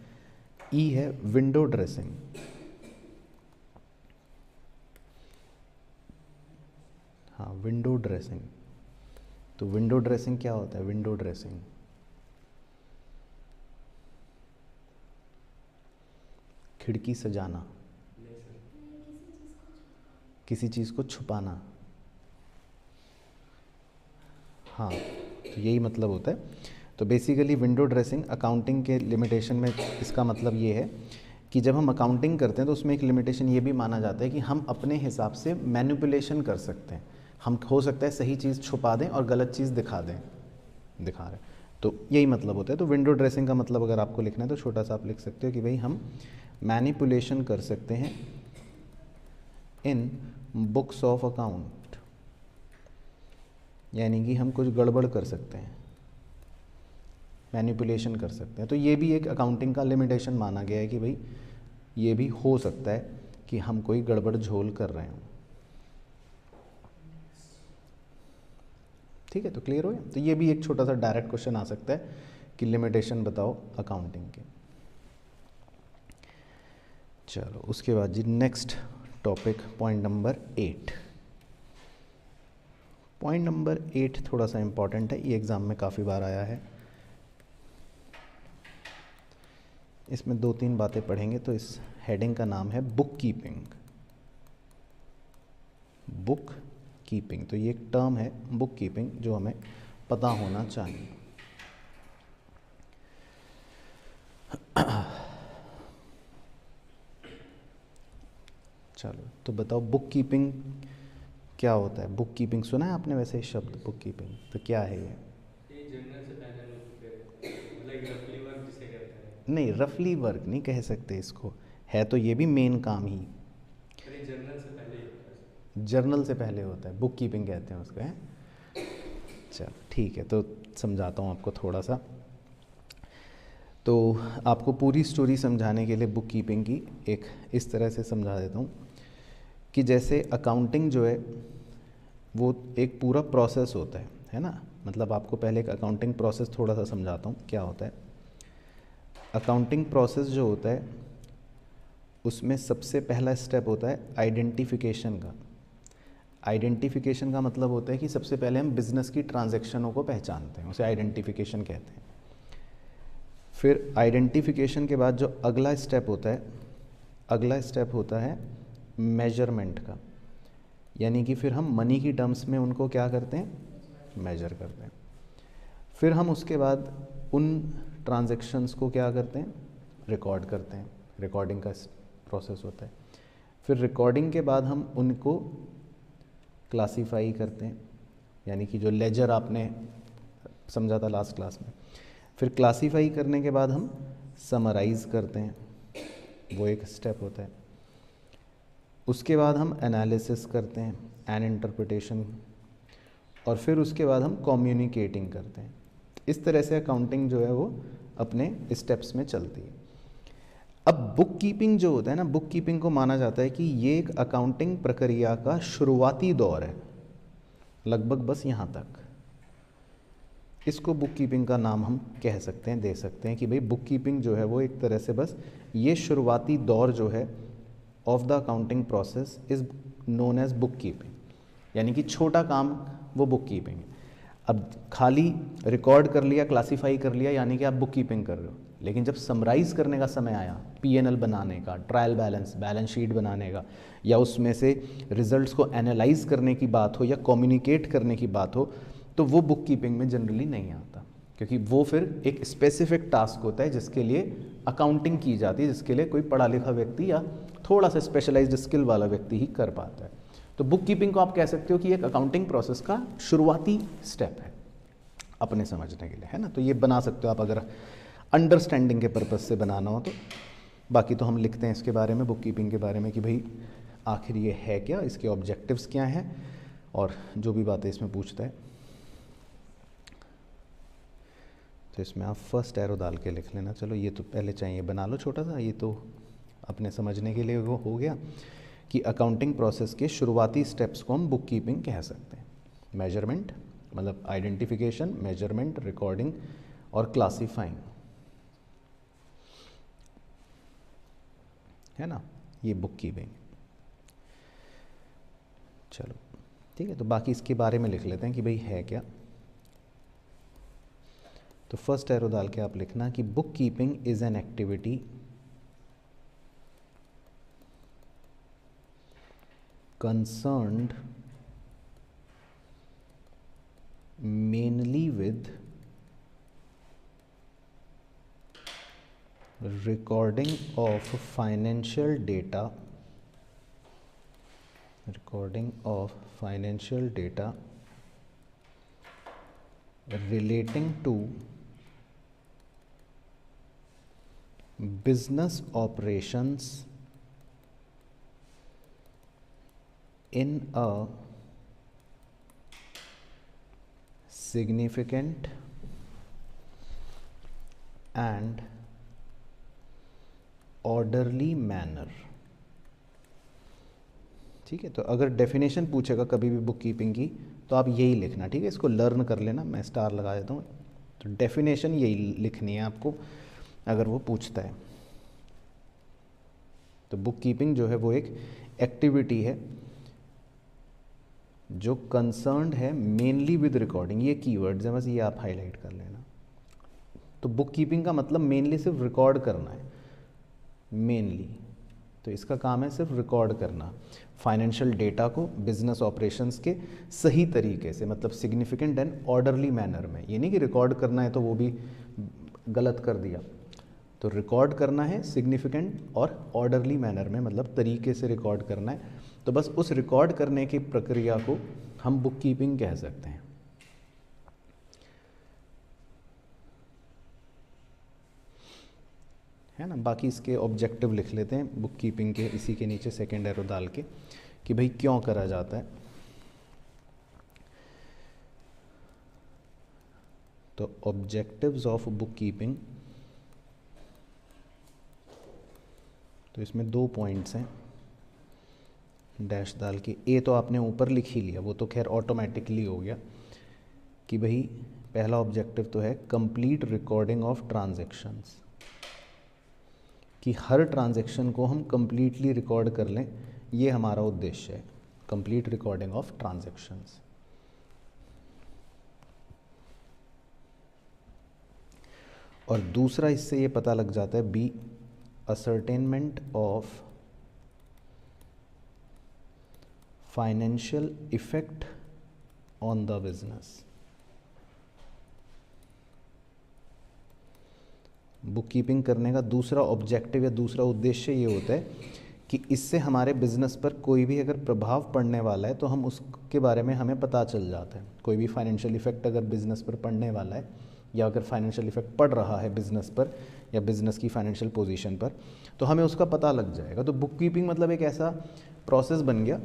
ई है विंडो ड्रेसिंग। हाँ, विंडो ड्रेसिंग। तो विंडो ड्रेसिंग क्या होता है? विंडो ड्रेसिंग खिड़की सजाना, किसी चीज़ को छुपाना। हाँ, तो यही मतलब होता है। तो बेसिकली विंडो ड्रेसिंग अकाउंटिंग के लिमिटेशन में इसका मतलब ये है कि जब हम अकाउंटिंग करते हैं तो उसमें एक लिमिटेशन ये भी माना जाता है कि हम अपने हिसाब से मैनिपुलेशन कर सकते हैं। हम हो सकता है सही चीज़ छुपा दें और गलत चीज़ दिखा रहे हैं। तो यही मतलब होता है। तो विंडो ड्रेसिंग का मतलब अगर आपको लिखना है तो छोटा सा आप लिख सकते हो कि भाई हम मैनिपुलेशन कर सकते हैं इन बुक्स ऑफ अकाउंट, यानी कि हम कुछ गड़बड़ कर सकते हैं, मैनिपुलेशन कर सकते हैं। तो ये भी एक अकाउंटिंग का लिमिटेशन माना गया है कि भाई ये भी हो सकता है कि हम कोई गड़बड़ झोल कर रहे हों। ठीक है, तो क्लियर हो गया। तो ये भी एक छोटा सा डायरेक्ट क्वेश्चन आ सकता है कि लिमिटेशन बताओ अकाउंटिंग के। चलो उसके बाद जी next topic point number 8। Point number 8 थोड़ा सा इम्पॉर्टेंट है, ये एग्ज़ाम में काफ़ी बार आया है। इसमें 2-3 बातें पढ़ेंगे। तो इस हेडिंग का नाम है बुक कीपिंग। बुक कीपिंग, तो ये एक टर्म है बुक कीपिंग जो हमें पता होना चाहिए। चलो तो बताओ बुक कीपिंग क्या होता है। बुक कीपिंग सुना है आपने वैसे शब्द बुक कीपिंग, तो क्या है ये? जर्नल से पहले हम लोग प्रिपेयर करते हैं, मतलब एक रफली वर्क जिसे कहते हैं। नहीं, रफली वर्क नहीं कह सकते इसको, है तो ये भी मेन काम ही। अरे जर्नल से पहले ही होता है सर। जर्नल से पहले होता है, बुक कीपिंग कहते हैं उसको, है। चलो ठीक है, तो समझाता हूँ आपको थोड़ा सा। तो आपको पूरी स्टोरी समझाने के लिए बुक कीपिंग की एक इस तरह से समझा देता हूँ कि जैसे अकाउंटिंग जो है वो एक पूरा प्रोसेस होता है ना। मतलब आपको पहले एक अकाउंटिंग प्रोसेस थोड़ा सा समझाता हूँ क्या होता है। अकाउंटिंग प्रोसेस जो होता है उसमें सबसे पहला स्टेप होता है आइडेंटिफिकेशन का। आइडेंटिफिकेशन का मतलब होता है कि सबसे पहले हम बिज़नेस की ट्रांजैक्शनों को पहचानते हैं, उसे आइडेंटिफिकेशन कहते हैं। फिर आइडेंटिफिकेशन के बाद जो अगला स्टेप होता है, अगला स्टेप होता है मेजरमेंट का। यानी कि फिर हम मनी की टर्म्स में उनको क्या करते हैं, मेजर करते हैं। फिर हम उसके बाद उन ट्रांजैक्शंस को क्या करते हैं, रिकॉर्ड करते हैं। रिकॉर्डिंग का प्रोसेस होता है। फिर रिकॉर्डिंग के बाद हम उनको क्लासीफाई करते हैं, यानी कि जो लेजर आपने समझा था लास्ट क्लास में। फिर क्लासीफाई करने के बाद हम समराइज़ करते हैं, वो एक स्टेप होता है। उसके बाद हम एनालिसिस करते हैं, एन इंटरप्रिटेशन, और फिर उसके बाद हम कम्युनिकेटिंग करते हैं। इस तरह से अकाउंटिंग जो है वो अपने स्टेप्स में चलती है। अब बुक कीपिंग जो होता है ना, बुक कीपिंग को माना जाता है कि ये एक अकाउंटिंग प्रक्रिया का शुरुआती दौर है, लगभग बस यहाँ तक। इसको बुक कीपिंग का नाम हम कह सकते हैं, दे सकते हैं कि भाई बुक कीपिंग जो है वो एक तरह से बस ये शुरुआती दौर जो है of the accounting process is known as book keeping. यानी कि छोटा काम वो बुक कीपिंग है। अब खाली रिकॉर्ड कर लिया, क्लासीफाई कर लिया, यानी कि आप बुक कीपिंग कर रहे हो। लेकिन जब समराइज करने का समय आया, पीएनएल बनाने का, ट्रायल बैलेंस, बैलेंस शीट बनाने का, या उसमें से रिजल्ट्स को एनालाइज करने की बात हो या कम्युनिकेट करने की बात हो, तो वो बुक कीपिंग में जनरली नहीं आता, क्योंकि वो फिर एक स्पेसिफिक टास्क होता है जिसके लिए अकाउंटिंग की जाती है, जिसके लिए कोई पढ़ा लिखा व्यक्ति या थोड़ा सा स्पेशलाइज्ड स्किल वाला व्यक्ति ही कर पाता है। तो बुक कीपिंग को आप कह सकते हो कि एक अकाउंटिंग प्रोसेस का शुरुआती स्टेप है अपने समझने के लिए, है ना। तो ये बना सकते हो आप अगर अंडरस्टैंडिंग के पर्पज़ से बनाना हो तो। बाकी तो हम लिखते हैं इसके बारे में, बुक कीपिंग के बारे में, कि भाई आखिर ये है क्या, इसके ऑब्जेक्टिव्स क्या हैं, और जो भी बातें इसमें पूछता है। तो इसमें आप फर्स्ट एरो डाल के लिख लेना। चलो ये तो पहले चाहिए, बना लो छोटा सा, ये तो अपने समझने के लिए वो हो गया कि अकाउंटिंग प्रोसेस के शुरुआती स्टेप्स को हम बुक कीपिंग कह सकते हैं। मेजरमेंट मतलब आइडेंटिफिकेशन, मेजरमेंट, रिकॉर्डिंग और क्लासीफाइंग, है ना, ये बुक कीपिंग। चलो ठीक है, तो बाकी इसके बारे में लिख लेते हैं कि भाई है क्या। तो फर्स्ट एरो डाल के आप लिखना कि book keeping is an activity concerned mainly with recording of financial data, relating to business operations in a significant and orderly manner। ठीक है, तो अगर डेफिनेशन पूछेगा कभी भी बुक कीपिंग की तो आप यही लिखना, ठीक है, इसको लर्न कर लेना, मैं स्टार लगा देता हूँ। तो डेफिनेशन यही लिखनी है आपको अगर वो पूछता है। तो बुक कीपिंग जो है वो एक एक्टिविटी है जो कंसर्न्ड है मेनली विद रिकॉर्डिंग, ये कीवर्ड्स हैं, बस ये आप हाईलाइट कर लेना। तो बुक कीपिंग का मतलब मेनली सिर्फ रिकॉर्ड करना है, मेनली तो इसका काम है सिर्फ रिकॉर्ड करना फाइनेंशियल डेटा को बिजनेस ऑपरेशंस के सही तरीके से, मतलब सिग्निफिकेंट एंड ऑर्डरली मैनर में। ये नहीं कि रिकॉर्ड करना है तो वो भी गलत कर दिया, तो रिकॉर्ड करना है सिग्निफिकेंट और ऑर्डरली मैनर में, मतलब तरीके से रिकॉर्ड करना है। तो बस उस रिकॉर्ड करने की प्रक्रिया को हम बुक कीपिंग कह सकते हैं। है ना, बाकी इसके ऑब्जेक्टिव लिख लेते हैं बुक कीपिंग के, इसी के नीचे सेकेंड एरो डाल के कि भाई क्यों करा जाता है। तो ऑब्जेक्टिव्स ऑफ बुक कीपिंग, तो इसमें 2 पॉइंट्स हैं डैश डाल के। ए तो आपने ऊपर लिख ही लिया, वो तो खैर ऑटोमेटिकली हो गया कि भाई पहला ऑब्जेक्टिव तो है कंप्लीट रिकॉर्डिंग ऑफ ट्रांजैक्शंस, कि हर ट्रांजैक्शन को हम कंप्लीटली रिकॉर्ड कर लें, ये हमारा उद्देश्य है, कंप्लीट रिकॉर्डिंग ऑफ ट्रांजैक्शंस। और दूसरा इससे ये पता लग जाता है B ascertainment of financial effect on the business. Book keeping करने का दूसरा ऑब्जेक्टिव या दूसरा उद्देश्य ये होता है कि इससे हमारे बिजनेस पर कोई भी अगर प्रभाव पड़ने वाला है तो हम उसके बारे में हमें पता चल जाता है। कोई भी फाइनेंशियल इफेक्ट अगर बिजनेस पर पड़ने वाला है या अगर फाइनेंशियल इफेक्ट पड़ रहा है बिजनेस पर या बिजनेस की फाइनेंशियल पोजीशन पर, तो हमें उसका पता लग जाएगा। तो बुक कीपिंग मतलब एक ऐसा प्रोसेस बन गया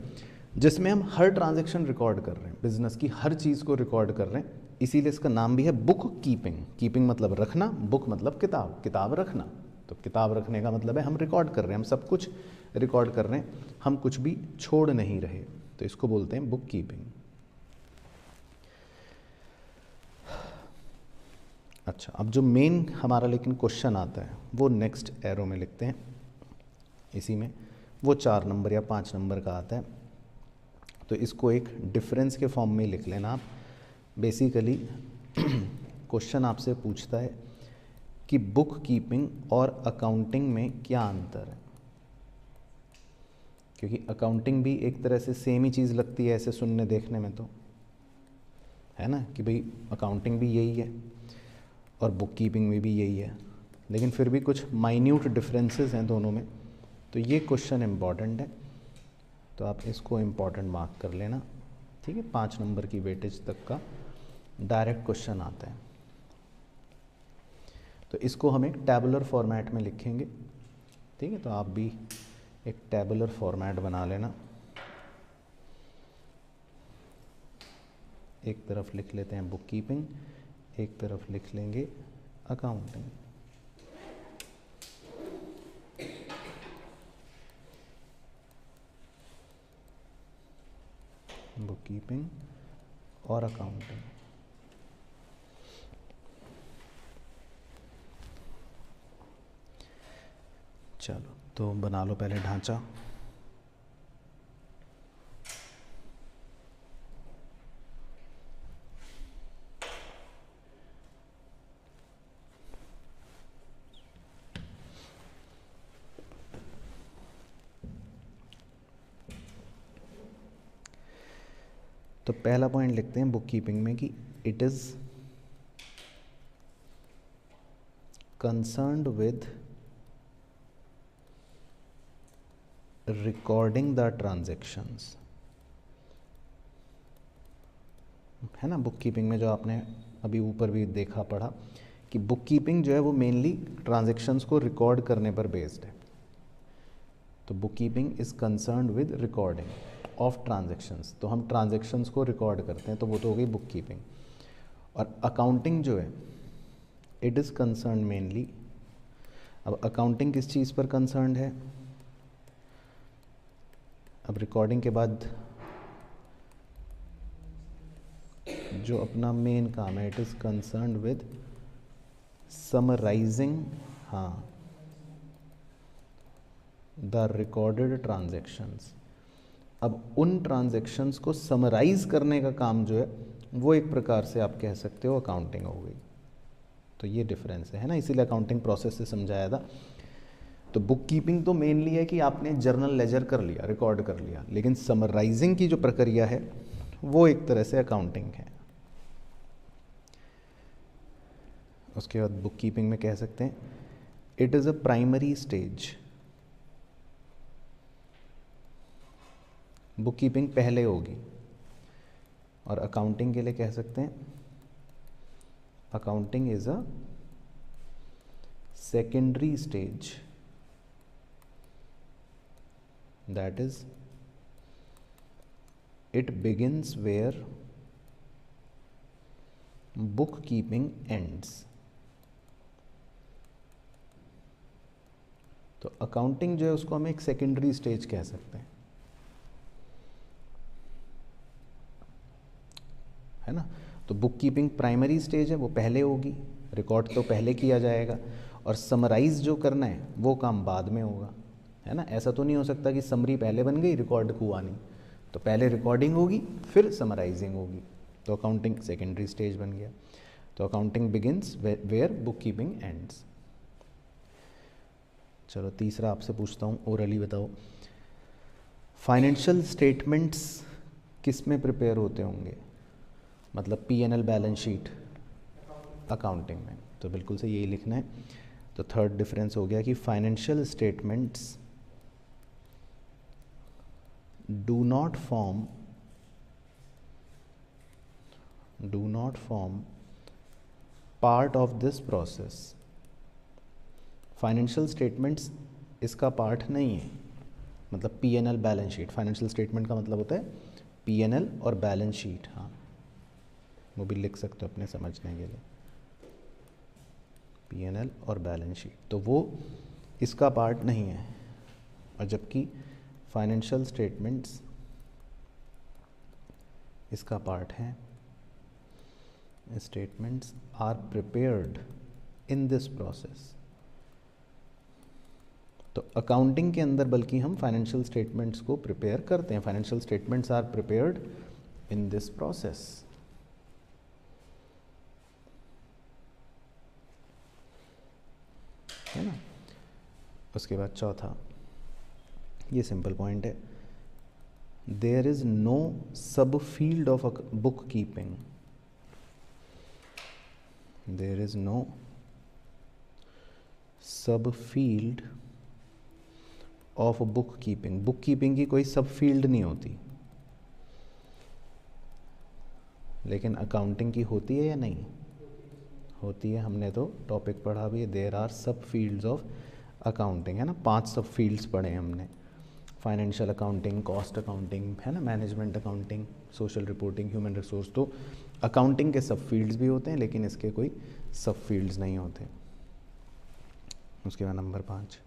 जिसमें हम हर ट्रांजैक्शन रिकॉर्ड कर रहे हैं, बिजनेस की हर चीज़ को रिकॉर्ड कर रहे हैं, इसीलिए इसका नाम भी है बुक कीपिंग। कीपिंग मतलब रखना, बुक मतलब किताब, किताब रखना। तो किताब रखने का मतलब है हम रिकॉर्ड कर रहे हैं, हम सब कुछ रिकॉर्ड कर रहे हैं, हम कुछ भी छोड़ नहीं रहे, तो इसको बोलते हैं बुक कीपिंग। अच्छा, अब जो मेन हमारा लेकिन क्वेश्चन आता है वो नेक्स्ट एरो में लिखते हैं, इसी में वो 4 नंबर या 5 नंबर का आता है। तो इसको एक डिफरेंस के फॉर्म में लिख लेना आप। बेसिकली क्वेश्चन आपसे पूछता है कि बुक कीपिंग और अकाउंटिंग में क्या अंतर है, क्योंकि अकाउंटिंग भी एक तरह से सेम ही चीज़ लगती है ऐसे सुनने देखने में, तो है ना कि भाई अकाउंटिंग भी यही है और बुक कीपिंग में भी यही है, लेकिन फिर भी कुछ माइन्यूट डिफरेंसेस हैं दोनों में। तो ये क्वेश्चन इम्पॉर्टेंट है, तो आप इसको इम्पॉर्टेंट मार्क कर लेना, ठीक है। 5 नंबर की वेटेज तक का डायरेक्ट क्वेश्चन आता है। तो इसको हम एक टैबुलर फॉर्मेट में लिखेंगे, ठीक है। तो आप भी एक टैबुलर फॉर्मेट बना लेना, एक तरफ लिख लेते हैं बुक कीपिंग, एक तरफ लिख लेंगे अकाउंटिंग। बुक कीपिंग और अकाउंटिंग। चलो तो बना लो पहले ढांचा। तो पहला पॉइंट लिखते हैं बुक कीपिंग में कि it is concerned with recording the transactions, है ना। बुक कीपिंग में जो आपने अभी ऊपर भी देखा पढ़ा कि बुक कीपिंग जो है वो मेनली ट्रांजैक्शंस को रिकॉर्ड करने पर बेस्ड है। तो book keeping is concerned with recording of transactions, तो हम ट्रांजैक्शंस को रिकॉर्ड करते हैं, तो वो तो हो गई बुक कीपिंग। और अकाउंटिंग जो है इट इज़ कंसर्न मेनली, अब अकाउंटिंग किस चीज़ पर कंसर्न है, अब रिकॉर्डिंग के बाद जो अपना मेन काम है, it is concern with summarising, हाँ, द रिकॉर्डेड ट्रांजैक्शंस। अब उन ट्रांजैक्शंस को समराइज करने का काम जो है वो एक प्रकार से आप कह सकते हो अकाउंटिंग हो गई। तो ये डिफरेंस है ना, इसीलिए अकाउंटिंग प्रोसेस से समझाया था। तो बुक कीपिंग तो मेनली है कि आपने जर्नल लेजर कर लिया, रिकॉर्ड कर लिया, लेकिन समराइजिंग की जो प्रक्रिया है वो एक तरह से अकाउंटिंग है। उसके बाद बुक कीपिंग में कह सकते हैं it is a primary stage. Book keeping पहले होगी, और अकाउंटिंग के लिए कह सकते हैं accounting is a secondary stage, that is it begins where book keeping ends. तो अकाउंटिंग जो है उसको हम एक सेकेंडरी स्टेज कह सकते हैं, है ना। तो बुक कीपिंग प्राइमरी स्टेज है, वो पहले होगी, रिकॉर्ड तो पहले किया जाएगा, और समराइज जो करना है वो काम बाद में होगा, है ना। ऐसा तो नहीं हो सकता कि समरी पहले बन गई, रिकॉर्ड हुआ नहीं। तो पहले रिकॉर्डिंग होगी फिर समराइजिंग होगी, तो अकाउंटिंग सेकेंडरी स्टेज बन गया। तो accounting begins where book keeping ends. चलो तीसरा आपसे पूछता हूँ, ओरली बताओ, फाइनेंशियल स्टेटमेंट्स किस में प्रिपेयर होते होंगे, मतलब P&L बैलेंस शीट अकाउंटिंग में। तो बिल्कुल से यही लिखना है। तो थर्ड डिफरेंस हो गया कि financial statements do not form part of this process. Financial statements इसका पार्ट नहीं है, मतलब P&L balance sheet. Financial statement का मतलब होता है P&L और बैलेंस शीट, हाँ वो भी लिख सकते हो अपने समझने के लिए, P&L और बैलेंस शीट, तो वो इसका पार्ट नहीं है। और जबकि फाइनेंशियल स्टेटमेंट्स इसका पार्ट है। Statements are prepared in this process. तो अकाउंटिंग के अंदर बल्कि हम फाइनेंशियल स्टेटमेंट्स को प्रिपेयर करते हैं। Financial statements are prepared in this process, है ना। उसके बाद चौथा, ये सिंपल पॉइंट है, there is no sub field of book keeping. There is no sub field of book keeping. Book keeping की कोई सब फील्ड नहीं होती, लेकिन अकाउंटिंग की होती है या नहीं होती है। हमने तो टॉपिक पढ़ा भी है, देयर आर सब फील्ड्स ऑफ अकाउंटिंग, है ना। 5 सब फील्ड्स पढ़े हैं हमने, फाइनेंशियल अकाउंटिंग, कॉस्ट अकाउंटिंग, है ना, management accounting, social reporting, human resource. तो अकाउंटिंग के सब फील्ड्स भी होते हैं, लेकिन इसके कोई सब फील्ड्स नहीं होते। उसके बाद number 5,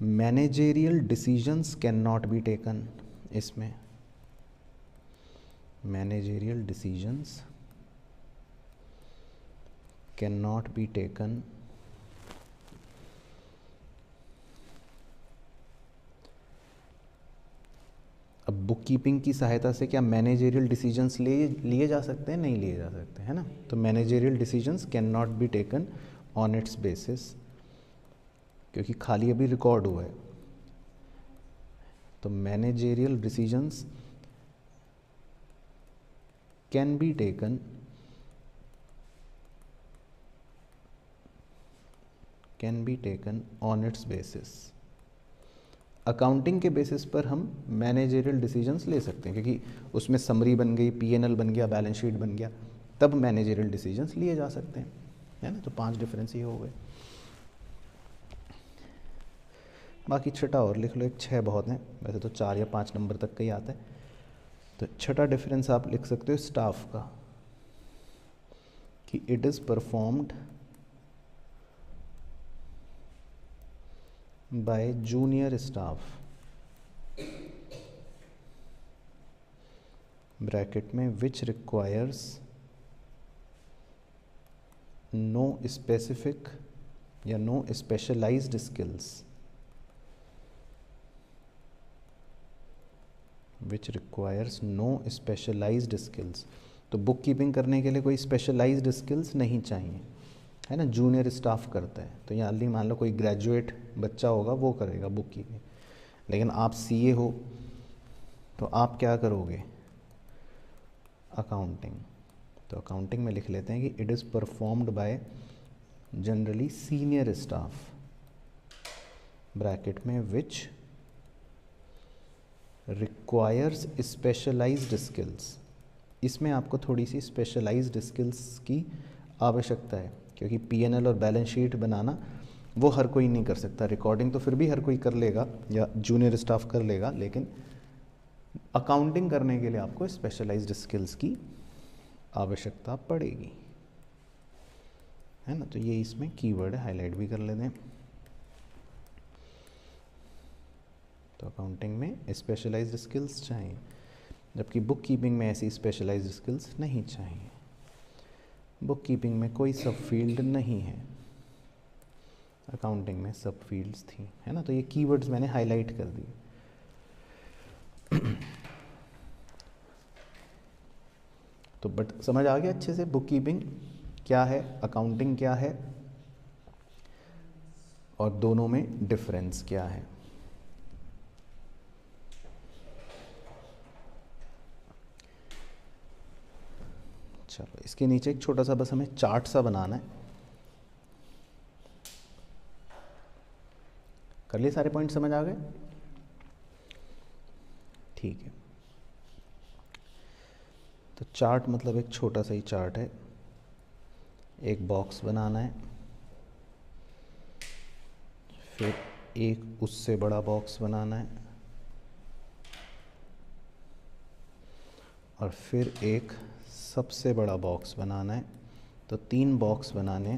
managerial decisions can not be taken. इसमें managerial decisions can not be taken अब बुक कीपिंग की सहायता से क्या मैनेजेरियल डिसीजंस लिए जा सकते हैं? नहीं लिए जा सकते, है ना। तो managerial decisions can not be taken on it's basis, क्योंकि खाली अभी रिकॉर्ड हुआ है। तो managerial decisions can be taken on it's basis. Accounting के बेसिस पर हम मैनेजेरियल डिसीजंस ले सकते हैं, क्योंकि उसमें समरी बन गई, P&L बन गया, बैलेंस शीट बन गया, तब मैनेजेरियल डिसीजंस लिए जा सकते हैं, है ना। तो 5 डिफरेंस ये हो गए। बाकी छठा और लिख लो, एक 6 बहुत हैं, वैसे तो 4 या 5 नंबर तक का ही आता है। तो छठा डिफरेंस आप लिख सकते हो स्टाफ का, कि it is performed by junior staff bracket में विच रिक्वायर्स नो स्पेसिफिक या no specialised skills, which requires no specialised skills. तो बुक कीपिंग करने के लिए कोई स्पेशलाइज्ड स्किल्स नहीं चाहिए, है ना। जूनियर स्टाफ करता है, तो यहाँ मान लो कोई ग्रेजुएट बच्चा होगा वो करेगा बुक कीपिंग। लेकिन आप सीए हो तो आप क्या करोगे, अकाउंटिंग। तो अकाउंटिंग में लिख लेते हैं कि it is performed bye generally senior staff, bracket में विच रिक्वायर्स स्पेशलाइज्ड स्किल्स। इसमें आपको थोड़ी सी स्पेशलाइज्ड स्किल्स की आवश्यकता है, क्योंकि पीएनएल और बैलेंस शीट बनाना वो हर कोई नहीं कर सकता। रिकॉर्डिंग तो फिर भी हर कोई कर लेगा या जूनियर स्टाफ कर लेगा, लेकिन अकाउंटिंग करने के लिए आपको स्पेशलाइज्ड स्किल्स की आवश्यकता पड़ेगी, है ना। तो ये इसमें कीवर्ड है, हाईलाइट भी कर लेते हैं। तो अकाउंटिंग में स्पेशलाइज्ड स्किल्स चाहिए, जबकि बुक कीपिंग में ऐसी स्पेशलाइज्ड स्किल्स नहीं चाहिए। बुक कीपिंग में कोई सब फील्ड नहीं है, अकाउंटिंग में सब फील्ड्स थी, है ना। तो ये कीवर्ड्स मैंने हाईलाइट कर दिए। तो बट समझ आ गया अच्छे से बुक कीपिंग क्या है, अकाउंटिंग क्या है, और दोनों में डिफरेंस क्या है। चलो इसके नीचे एक छोटा सा बस हमें चार्ट सा बनाना है। कर लिए सारे पॉइंट, समझ आ गए, ठीक है। तो चार्ट मतलब एक छोटा सा ही चार्ट है, एक बॉक्स बनाना है, फिर एक उससे बड़ा बॉक्स बनाना है, और फिर एक सबसे बड़ा बॉक्स बनाना है। तो 3 बॉक्स बनाने,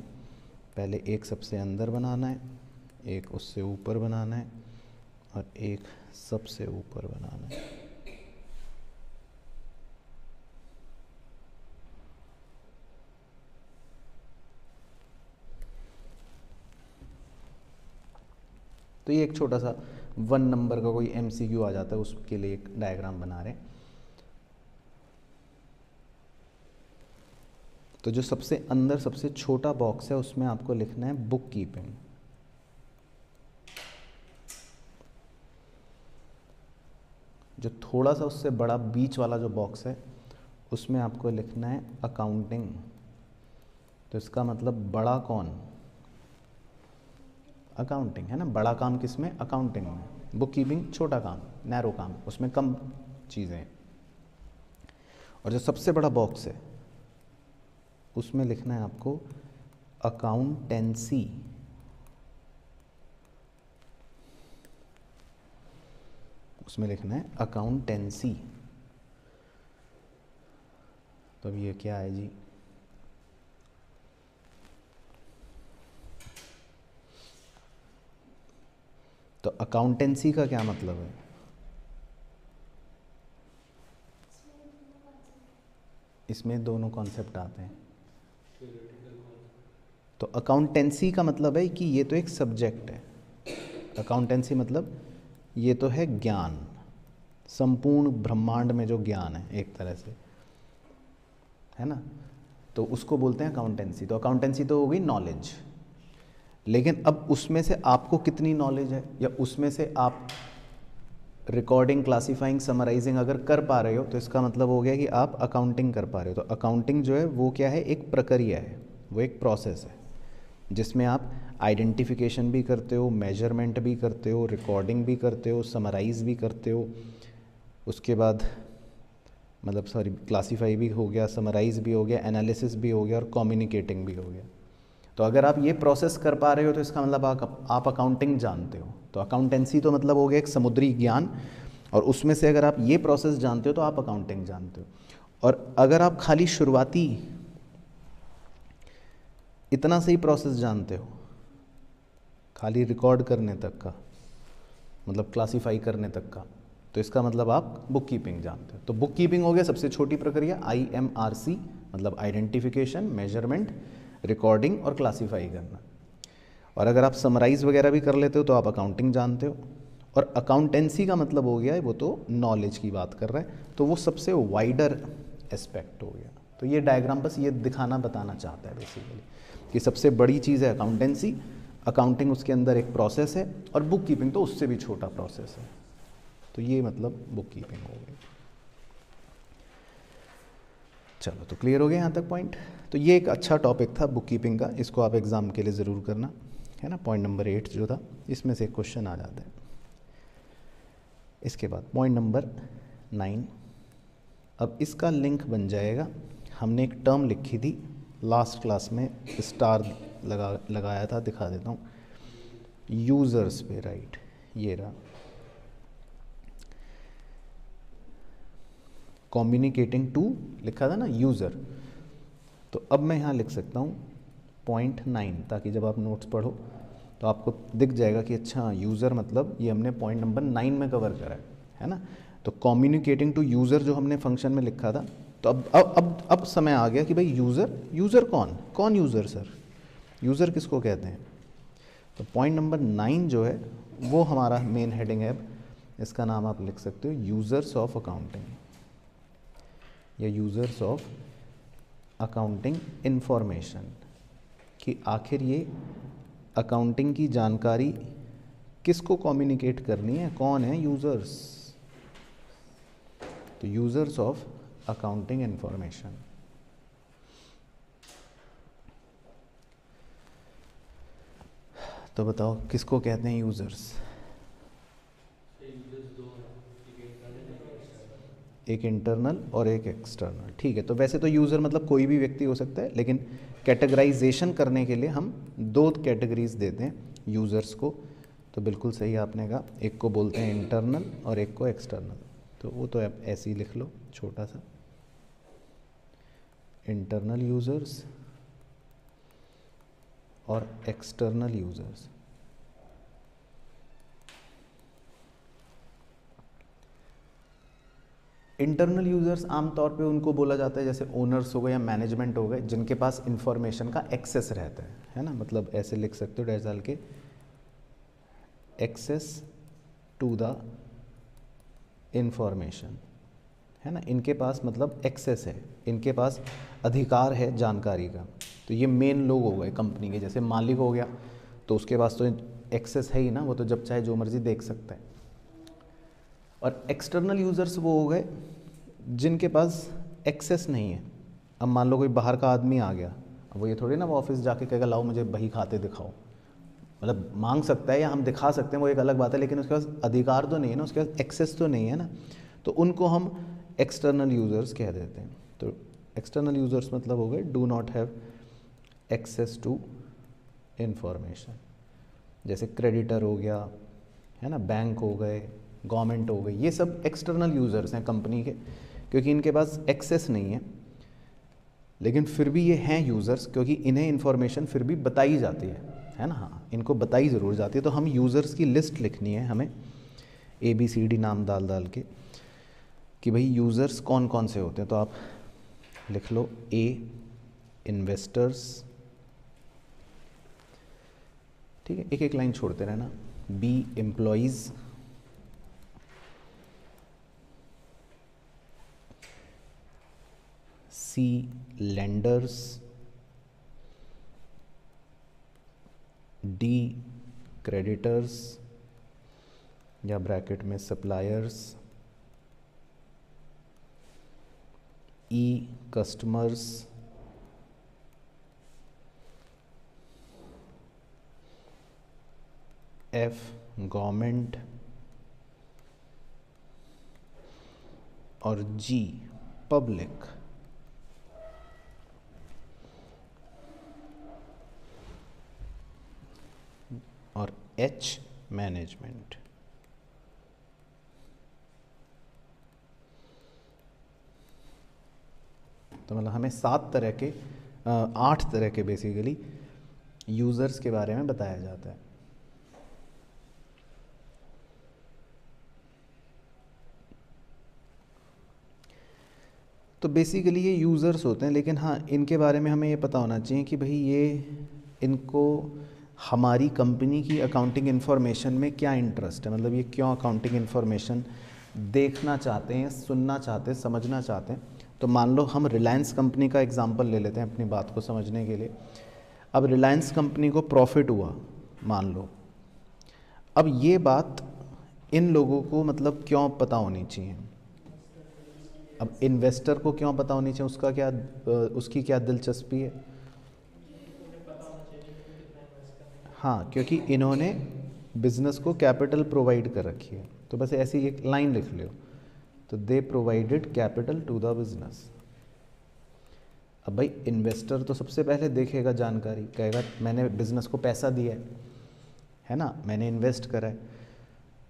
पहले एक सबसे अंदर बनाना है, एक उससे ऊपर बनाना है, और एक सबसे ऊपर बनाना है। तो ये एक छोटा सा 1 नंबर का कोई एमसीक्यू आ जाता है, उसके लिए एक डायग्राम बना रहे हैं। तो जो सबसे अंदर सबसे छोटा बॉक्स है उसमें आपको लिखना है बुक कीपिंग। जो थोड़ा सा उससे बड़ा बीच वाला जो बॉक्स है उसमें आपको लिखना है अकाउंटिंग। तो इसका मतलब बड़ा कौन, अकाउंटिंग, है ना। बड़ा काम किस में, अकाउंटिंग में। बुक कीपिंग छोटा काम, नैरो काम, उसमें कम चीज़ें हैं। और जो सबसे बड़ा बॉक्स है उसमें लिखना है आपको अकाउंटेंसी। उसमें लिखना है अकाउंटेंसी। तो अब ये क्या है जी, तो अकाउंटेंसी का क्या मतलब है, इसमें दोनों कॉन्सेप्ट आते हैं। तो अकाउंटेंसी का मतलब है कि ये तो एक सब्जेक्ट है। अकाउंटेंसी मतलब ये तो है ज्ञान, संपूर्ण ब्रह्मांड में जो ज्ञान है एक तरह से, है ना। तो उसको बोलते हैं अकाउंटेंसी। तो अकाउंटेंसी तो हो गई नॉलेज, लेकिन अब उसमें से आपको कितनी नॉलेज है, या उसमें से आप रिकॉर्डिंग, क्लासीफाइंग, समराइजिंग अगर कर पा रहे हो तो इसका मतलब हो गया कि आप अकाउंटिंग कर पा रहे हो। तो अकाउंटिंग जो है वो क्या है, एक प्रक्रिया है, वो एक प्रोसेस है जिसमें आप आइडेंटिफिकेशन भी करते हो, मेजरमेंट भी करते हो, रिकॉर्डिंग भी करते हो, समराइज़ भी करते हो। उसके बाद मतलब क्लासीफाई भी हो गया, समराइज़ भी हो गया, एनालिसिस भी हो गया, और कम्युनिकेटिंग भी हो गया। तो अगर आप ये प्रोसेस कर पा रहे हो तो इसका मतलब आप अकाउंटिंग जानते हो। तो अकाउंटेंसी तो मतलब हो गया एक समुद्री ज्ञान, और उसमें से अगर आप ये प्रोसेस जानते हो तो आप अकाउंटिंग जानते हो। और अगर आप खाली शुरुआती इतना सही प्रोसेस जानते हो, खाली रिकॉर्ड करने तक का, मतलब क्लासीफाई करने तक का, तो इसका मतलब आप बुक कीपिंग जानते हो। तो बुक कीपिंग हो गया सबसे छोटी प्रक्रिया, IMRC, मतलब आइडेंटिफिकेशन, मेजरमेंट, रिकॉर्डिंग और क्लासीफाई करना। और अगर आप समराइज़ वगैरह भी कर लेते हो तो आप अकाउंटिंग जानते हो। और अकाउंटेंसी का मतलब हो गया है, वो तो नॉलेज की बात कर रहा है, तो वो सबसे वाइडर एस्पेक्ट हो गया। तो ये डायग्राम बस ये दिखाना बताना चाहता है बेसिकली कि सबसे बड़ी चीज़ है अकाउंटेंसी, अकाउंटिंग उसके अंदर एक प्रोसेस है, और बुक कीपिंग तो उससे भी छोटा प्रोसेस है। तो ये मतलब बुक कीपिंग हो गई। चलो, तो क्लियर हो गया यहाँ तक पॉइंट। तो ये एक अच्छा टॉपिक था बुक कीपिंग का, इसको आप एग्ज़ाम के लिए ज़रूर करना है ना। पॉइंट नंबर 8 जो था इसमें से एक क्वेश्चन आ जाता है। इसके बाद पॉइंट नंबर 9, अब इसका लिंक बन जाएगा। हमने एक टर्म लिखी थी लास्ट क्लास में, स्टार लगाया था, दिखा देता हूँ, यूज़र्स पे, राइट, ये रहा, कम्युनिकेटिंग टू लिखा था ना यूज़र। तो अब मैं यहाँ लिख सकता हूँ पॉइंट 9, ताकि जब आप नोट्स पढ़ो तो आपको दिख जाएगा कि अच्छा यूज़र मतलब ये हमने पॉइंट नंबर 9 में कवर करा है ना। तो कम्युनिकेटिंग टू यूज़र जो हमने फंक्शन में लिखा था, तो अब समय आ गया कि भाई यूज़र कौन यूज़र सर, यूज़र किसको कहते हैं। तो पॉइंट नंबर 9 जो है वो हमारा मेन हेडिंग है। इसका नाम आप लिख सकते हो यूज़र्स ऑफ अकाउंटिंग, या यूज़र्स ऑफ अकाउंटिंग इंफॉर्मेशन, कि आखिर ये अकाउंटिंग की जानकारी किसको कम्युनिकेट करनी है, कौन है यूज़र्स। तो यूज़र्स ऑफ अकाउंटिंग इंफॉर्मेशन। तो बताओ किसको कहते हैं यूज़र्स। एक इंटरनल और एक एक्सटर्नल, ठीक है। तो वैसे तो यूज़र मतलब कोई भी व्यक्ति हो सकता है, लेकिन कैटेगराइजेशन करने के लिए हम 2 कैटेगरीज देते हैं यूज़र्स को। तो बिल्कुल सही आपने कहा, एक को बोलते हैं इंटरनल और एक को एक्सटर्नल। तो वो तो आप ऐसे ही लिख लो छोटा सा, इंटरनल यूज़र्स और एक्सटर्नल यूज़र्स। इंटरनल यूज़र्स आमतौर पे उनको बोला जाता है जैसे ओनर्स हो गए या मैनेजमेंट हो गए, जिनके पास इंफॉर्मेशन का एक्सेस रहता है ना। मतलब ऐसे लिख सकते हो डैश डाल के, एक्सेस टू द इंफॉर्मेशन, है ना। इनके पास मतलब एक्सेस है, इनके पास अधिकार है जानकारी का। तो ये मेन लोग हो गए कंपनी के, जैसे मालिक हो गया तो उसके पास तो एक्सेस है ही ना, वो तो जब चाहे जो मर्जी देख सकता है। और एक्सटर्नल यूज़र्स वो हो गए जिनके पास एक्सेस नहीं है। अब मान लो कोई बाहर का आदमी आ गया, अब वो ये थोड़ी ना वो ऑफिस जाके कहेगा लाओ मुझे बही खाते दिखाओ, मतलब मांग सकता है या हम दिखा सकते हैं, वो एक अलग बात है, लेकिन उसके पास अधिकार तो नहीं है ना, उसके पास एक्सेस तो नहीं है ना। तो उनको हम एक्सटर्नल यूज़र्स कह देते हैं। तो एक्सटर्नल यूज़र्स मतलब हो गए do not have access to information, जैसे क्रेडिटर हो गया, है ना, बैंक हो गए, गवर्नमेंट हो गई, ये सब एक्सटर्नल यूज़र्स हैं कंपनी के, क्योंकि इनके पास एक्सेस नहीं है, लेकिन फिर भी ये हैं यूज़र्स, क्योंकि इन्हें इन्फॉर्मेशन फिर भी बताई जाती है ना। हाँ, इनको बताई ज़रूर जाती है। तो हम यूज़र्स की लिस्ट लिखनी है हमें, ABCD नाम डाल के, कि भाई यूज़र्स कौन कौन से होते हैं। तो आप लिख लो A इन्वेस्टर्स, ठीक है, एक एक लाइन छोड़ते रहना, B employees, C lenders, D creditors या ब्रैकेट में suppliers, E customers, F government और G पब्लिक। और H मैनेजमेंट। तो मतलब हमें 8 तरह के बेसिकली यूज़र्स के बारे में बताया जाता है। तो बेसिकली ये यूज़र्स होते हैं, लेकिन हाँ इनके बारे में हमें ये पता होना चाहिए कि भाई ये इनको हमारी कंपनी की अकाउंटिंग इन्फॉर्मेशन में क्या इंटरेस्ट है, मतलब ये क्यों अकाउंटिंग इन्फॉर्मेशन देखना चाहते हैं, सुनना चाहते हैं, समझना चाहते हैं। तो मान लो हम रिलायंस कंपनी का एग्जांपल ले लेते हैं अपनी बात को समझने के लिए। अब रिलायंस कंपनी को प्रॉफिट हुआ मान लो, अब ये बात इन लोगों को मतलब क्यों पता होनी चाहिए, अब इन्वेस्टर को क्यों पता होनी चाहिए, उसका क्या उसकी क्या दिलचस्पी है? हाँ, क्योंकि इन्होंने बिजनेस को कैपिटल प्रोवाइड कर रखी है। तो बस ऐसी एक लाइन लिख लो, तो they provided capital to the business. अब भाई इन्वेस्टर तो सबसे पहले देखेगा जानकारी, कहेगा मैंने बिजनेस को पैसा दिया है ना, मैंने इन्वेस्ट करा है,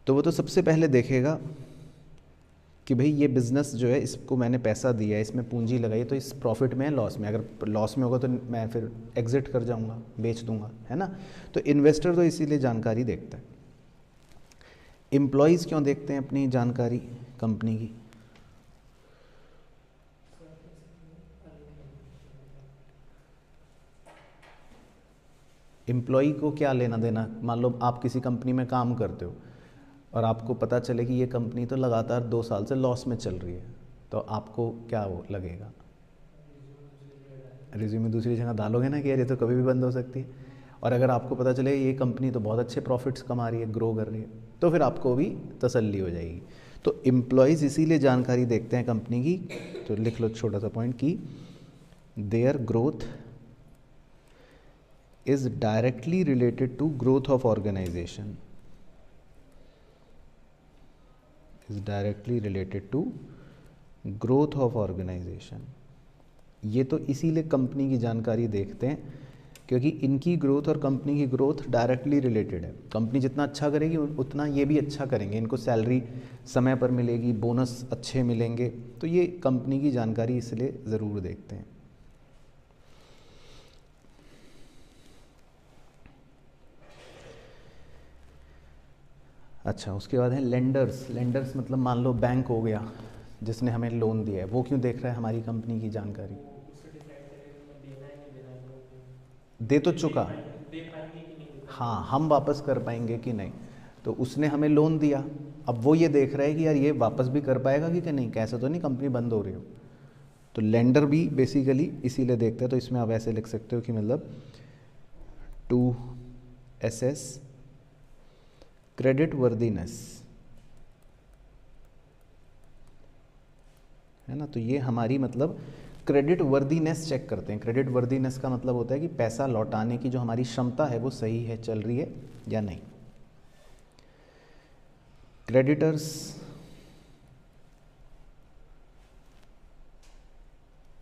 तो वो तो सबसे पहले देखेगा कि भाई ये बिज़नेस जो है इसको मैंने पैसा दिया है, इसमें पूंजी लगाई, तो इस प्रॉफिट में है लॉस में, अगर लॉस में होगा तो मैं फिर एग्जिट कर जाऊंगा, बेच दूंगा, है ना। तो इन्वेस्टर तो इसीलिए जानकारी देखता है। एम्प्लॉयज़ क्यों देखते हैं अपनी जानकारी कंपनी की? एम्प्लॉय को क्या लेना देना, मान लो आप किसी कंपनी में काम करते हो और आपको पता चले कि ये कंपनी तो लगातार 2 साल से लॉस में चल रही है, तो आपको क्या वो लगेगा? रिज्यूमे दूसरी जगह डालोगे ना कि यार ये तो कभी भी बंद हो सकती है। और अगर आपको पता चले ये कंपनी तो बहुत अच्छे प्रॉफिट्स कमा रही है, ग्रो कर रही है, तो फिर आपको भी तसल्ली हो जाएगी। तो एम्प्लॉयज़ इसीलिए जानकारी देखते हैं कंपनी की, तो लिख लो छोटा सा पॉइंट कि their growth is directly related to growth of organisation, is directly related to growth of organisation. ये तो इसीलिए कंपनी की जानकारी देखते हैं क्योंकि इनकी ग्रोथ और कंपनी की ग्रोथ डायरेक्टली रिलेटेड है। कंपनी जितना अच्छा करेगी उतना ये भी अच्छा करेंगे, इनको सैलरी समय पर मिलेगी, बोनस अच्छे मिलेंगे, तो ये कंपनी की जानकारी इसलिए ज़रूर देखते हैं। अच्छा, उसके बाद है लेंडर्स। लेंडर्स मतलब मान लो बैंक हो गया जिसने हमें लोन दिया है, वो क्यों देख रहा है हमारी कंपनी की जानकारी? दे तो चुका, हाँ, हम वापस कर पाएंगे कि नहीं, तो उसने हमें लोन दिया, अब वो ये देख रहा है कि यार ये वापस भी कर पाएगा कि नहीं, कैसे तो नहीं कंपनी बंद हो रही हो। तो लेंडर भी बेसिकली इसीलिए देखते हैं। तो इसमें आप ऐसे लिख सकते हो कि मतलब टू एसेस क्रेडिट वर्दीनेस, है ना। तो ये हमारी मतलब क्रेडिट वर्दीनेस चेक करते हैं। क्रेडिट वर्दीनेस का मतलब होता है कि पैसा लौटाने की जो हमारी क्षमता है वो सही है, चल रही है या नहीं। क्रेडिटर्स,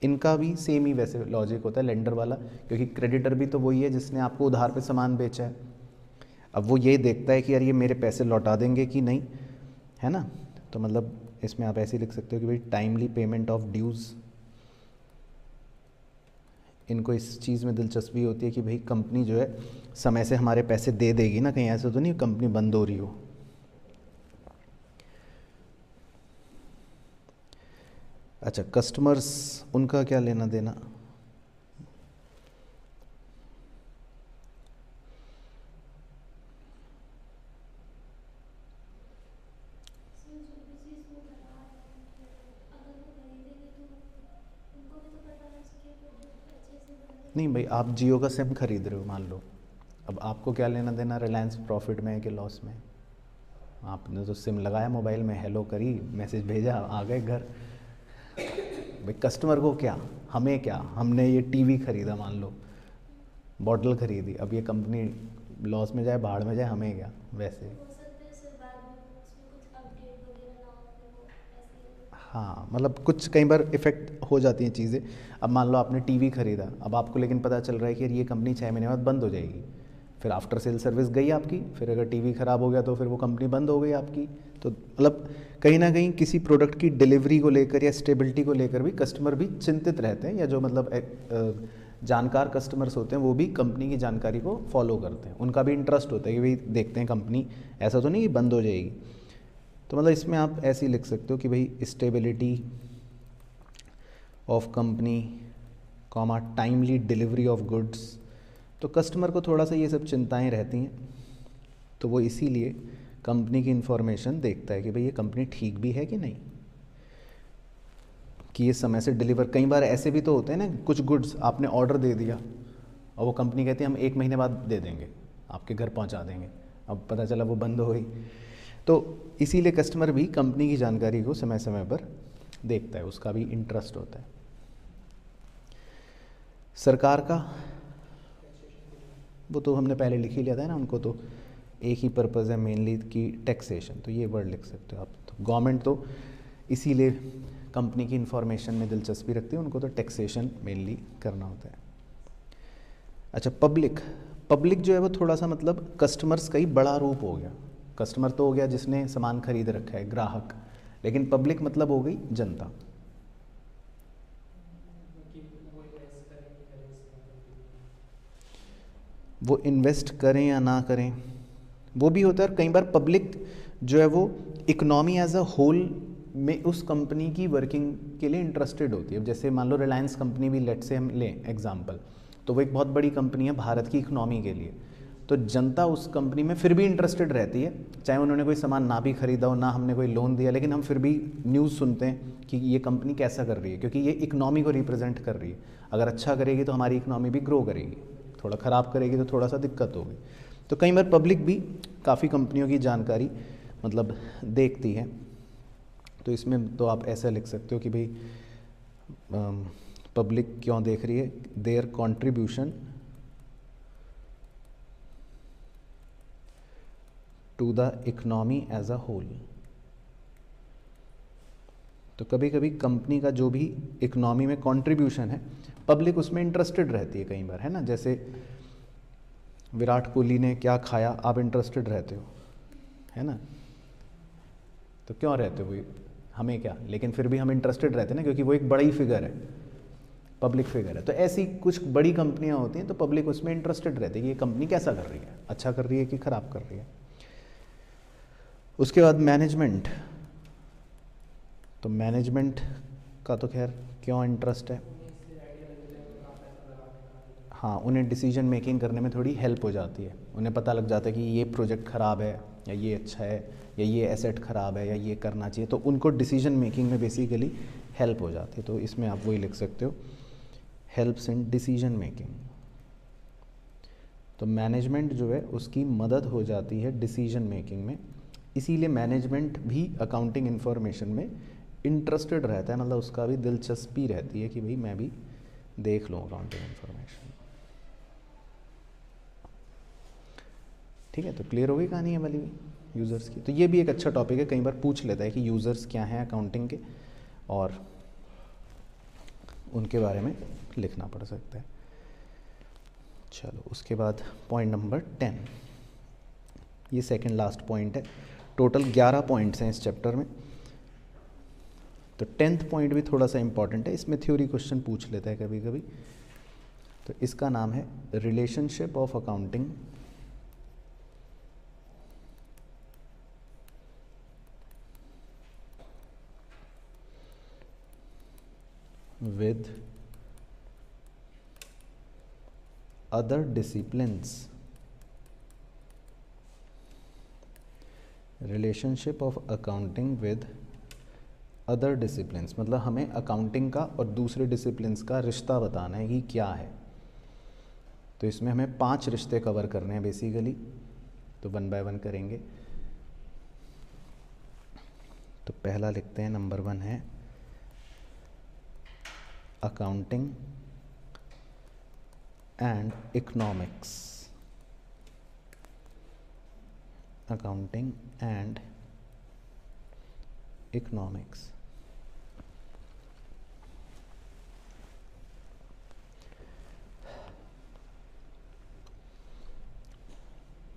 इनका भी सेम ही वैसे लॉजिक होता है लेंडर वाला, क्योंकि क्रेडिटर भी तो वही है जिसने आपको उधार पे सामान बेचा है। अब वो ये देखता है कि यार ये मेरे पैसे लौटा देंगे कि नहीं, है ना। तो मतलब इसमें आप ऐसे लिख सकते हो कि भाई टाइमली पेमेंट ऑफ ड्यूज़, इनको इस चीज़ में दिलचस्पी होती है कि भाई कंपनी जो है समय से हमारे पैसे दे देगी ना, कहीं ऐसा तो नहीं कंपनी बंद हो रही हो। अच्छा, कस्टमर्स, उनका क्या लेना देना? नहीं भाई, आप जियो का सिम खरीद रहे हो मान लो, अब आपको क्या लेना देना रिलायंस प्रॉफिट में है कि लॉस में? आपने तो सिम लगाया मोबाइल में, हेलो करी, मैसेज भेजा, आ गए घर। भाई कस्टमर को क्या, हमें क्या, हमने ये टीवी खरीदा मान लो, बॉटल खरीदी, अब ये कंपनी लॉस में जाए भाड़ में जाए, हमें क्या। वैसे हाँ, मतलब कुछ कई बार इफ़ेक्ट हो जाती हैं चीज़ें। अब मान लो आपने टीवी खरीदा, अब आपको लेकिन पता चल रहा है कि यार ये कंपनी 6 महीने बाद बंद हो जाएगी, फिर आफ्टर सेल सर्विस गई आपकी, फिर अगर टीवी ख़राब हो गया तो फिर वो कंपनी बंद हो गई आपकी। तो मतलब कहीं ना कहीं किसी प्रोडक्ट की डिलीवरी को लेकर या स्टेबिलिटी को लेकर भी कस्टमर भी चिंतित रहते हैं, या जो मतलब जानकार कस्टमर्स होते हैं वो भी कंपनी की जानकारी को फॉलो करते हैं, उनका भी इंटरेस्ट होता है कि भाई देखते हैं कंपनी ऐसा तो नहीं कि बंद हो जाएगी। तो मतलब इसमें आप ऐसे ही लिख सकते हो कि भाई stability of company comma timely delivery of goods. तो कस्टमर को थोड़ा सा ये सब चिंताएं रहती हैं, तो वो इसीलिए कंपनी की इन्फॉर्मेशन देखता है कि भाई ये कंपनी ठीक भी है कि नहीं, कि ये समय से डिलीवर। कई बार ऐसे भी तो होते हैं ना, कुछ गुड्स आपने ऑर्डर दे दिया और वो कंपनी कहती है हम 1 महीने बाद दे देंगे, आपके घर पहुंचा देंगे, अब पता चला वो बंद हो गई। तो इसीलिए कस्टमर भी कंपनी की जानकारी को समय समय पर देखता है, उसका भी इंटरेस्ट होता है। सरकार का वो तो हमने पहले लिख ही लिया था ना, उनको तो एक ही पर्पज़ है मेनली कि टैक्सेशन, तो ये वर्ड लिख सकते हो आप। तो गवर्नमेंट तो इसीलिए कंपनी की इन्फॉर्मेशन में दिलचस्पी रखती है, उनको तो टैक्सेशन मेनली करना होता है। अच्छा, पब्लिक जो है वो थोड़ा सा मतलब कस्टमर्स का ही बड़ा रूप हो गया। कस्टमर तो हो गया जिसने सामान खरीद रखा है, ग्राहक, लेकिन पब्लिक मतलब हो गई जनता। वो इन्वेस्ट करें या ना करें वो भी होता है, और कई बार पब्लिक जो है वो इकोनॉमी एज अ होल में उस कंपनी की वर्किंग के लिए इंटरेस्टेड होती है। जैसे मान लो रिलायंस कंपनी भी लेट से हम लें एग्जांपल, तो वो एक बहुत बड़ी कंपनी है भारत की इकोनॉमी के लिए, तो जनता उस कंपनी में फिर भी इंटरेस्टेड रहती है, चाहे उन्होंने कोई सामान ना भी खरीदा हो, ना हमने कोई लोन दिया, लेकिन हम फिर भी न्यूज़ सुनते हैं कि ये कंपनी कैसा कर रही है, क्योंकि ये इकोनॉमी को रिप्रेजेंट कर रही है। अगर अच्छा करेगी तो हमारी इकोनॉमी भी ग्रो करेगी, थोड़ा ख़राब करेगी तो थोड़ा सा दिक्कत होगी। तो कई बार पब्लिक भी काफ़ी कंपनियों की जानकारी मतलब देखती है, तो इसमें तो आप ऐसा लिख सकते हो कि भाई पब्लिक क्यों देख रही है, their contribution to the economy as a whole. तो कभी कभी कंपनी का जो भी इकोनॉमी में कंट्रीब्यूशन है, पब्लिक उसमें इंटरेस्टेड रहती है कई बार, है ना। जैसे विराट कोहली ने क्या खाया, आप इंटरेस्टेड रहते हो, है ना। तो क्यों रहते हो, हमें क्या, लेकिन फिर भी हम इंटरेस्टेड रहते हैं ना, क्योंकि वो एक बड़ा ही फिगर है, पब्लिक फिगर है। तो ऐसी कुछ बड़ी कंपनियां होती हैं तो पब्लिक उसमें इंटरेस्टेड रहती है कि ये कंपनी कैसा कर रही है, अच्छा कर रही है कि ख़राब कर रही है। उसके बाद मैनेजमेंट, तो मैनेजमेंट का तो खैर क्यों इंटरेस्ट है, हाँ, उन्हें डिसीजन मेकिंग करने में थोड़ी हेल्प हो जाती है। उन्हें पता लग जाता है कि ये प्रोजेक्ट ख़राब है या ये अच्छा है, या ये एसेट ख़राब है या ये करना चाहिए, तो उनको डिसीजन मेकिंग में बेसिकली हेल्प हो जाती है। तो इसमें आप वही लिख सकते हो, हेल्प्स इन डिसीजन मेकिंग। तो मैनेजमेंट जो है उसकी मदद हो जाती है डिसीजन मेकिंग में, इसीलिए मैनेजमेंट भी अकाउंटिंग इन्फॉर्मेशन में इंटरेस्टेड रहता है, मतलब उसका भी दिलचस्पी रहती है कि भाई मैं भी देख लूँ अकाउंटिंग इन्फॉर्मेशन। ठीक है, तो क्लियर हो गई कहानी है वाली यूज़र्स की। तो ये भी एक अच्छा टॉपिक है, कई बार पूछ लेता है कि यूज़र्स क्या हैं अकाउंटिंग के, और उनके बारे में लिखना पड़ सकता है। चलो, उसके बाद पॉइंट नंबर 10, ये सेकंड लास्ट पॉइंट है। टोटल 11 पॉइंट्स हैं इस चैप्टर में, तो 10th पॉइंट भी थोड़ा सा इंपॉर्टेंट है, इसमें थ्योरी क्वेश्चन पूछ लेता है कभी कभी। तो इसका नाम है relationship of accounting with other disciplines। Relationship of accounting with other disciplines, मतलब हमें अकाउंटिंग का और दूसरे डिसिप्लिन्स का रिश्ता बताना है कि क्या है। तो इसमें हमें 5 रिश्ते कवर करने हैं बेसिकली, तो 1 बाय 1 करेंगे। तो पहला लिखते हैं, नंबर 1 है accounting and economics. Accounting and economics.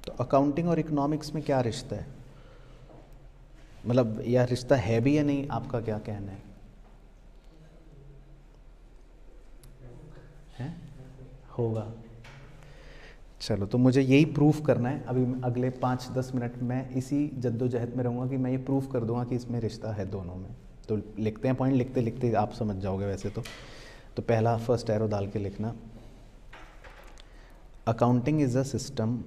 तो अकाउंटिंग और इकोनॉमिक्स में क्या रिश्ता है, मतलब यह रिश्ता है भी या नहीं, आपका क्या कहना है? होगा। चलो, तो मुझे यही प्रूफ करना है अभी, अगले 5-10 मिनट में इसी जद्दोजहद में रहूँगा कि मैं ये प्रूफ कर दूंगा कि इसमें रिश्ता है दोनों में। तो लिखते हैं पॉइंट, लिखते लिखते आप समझ जाओगे वैसे तो पहला फर्स्ट एरो डाल के लिखना, accounting is a system,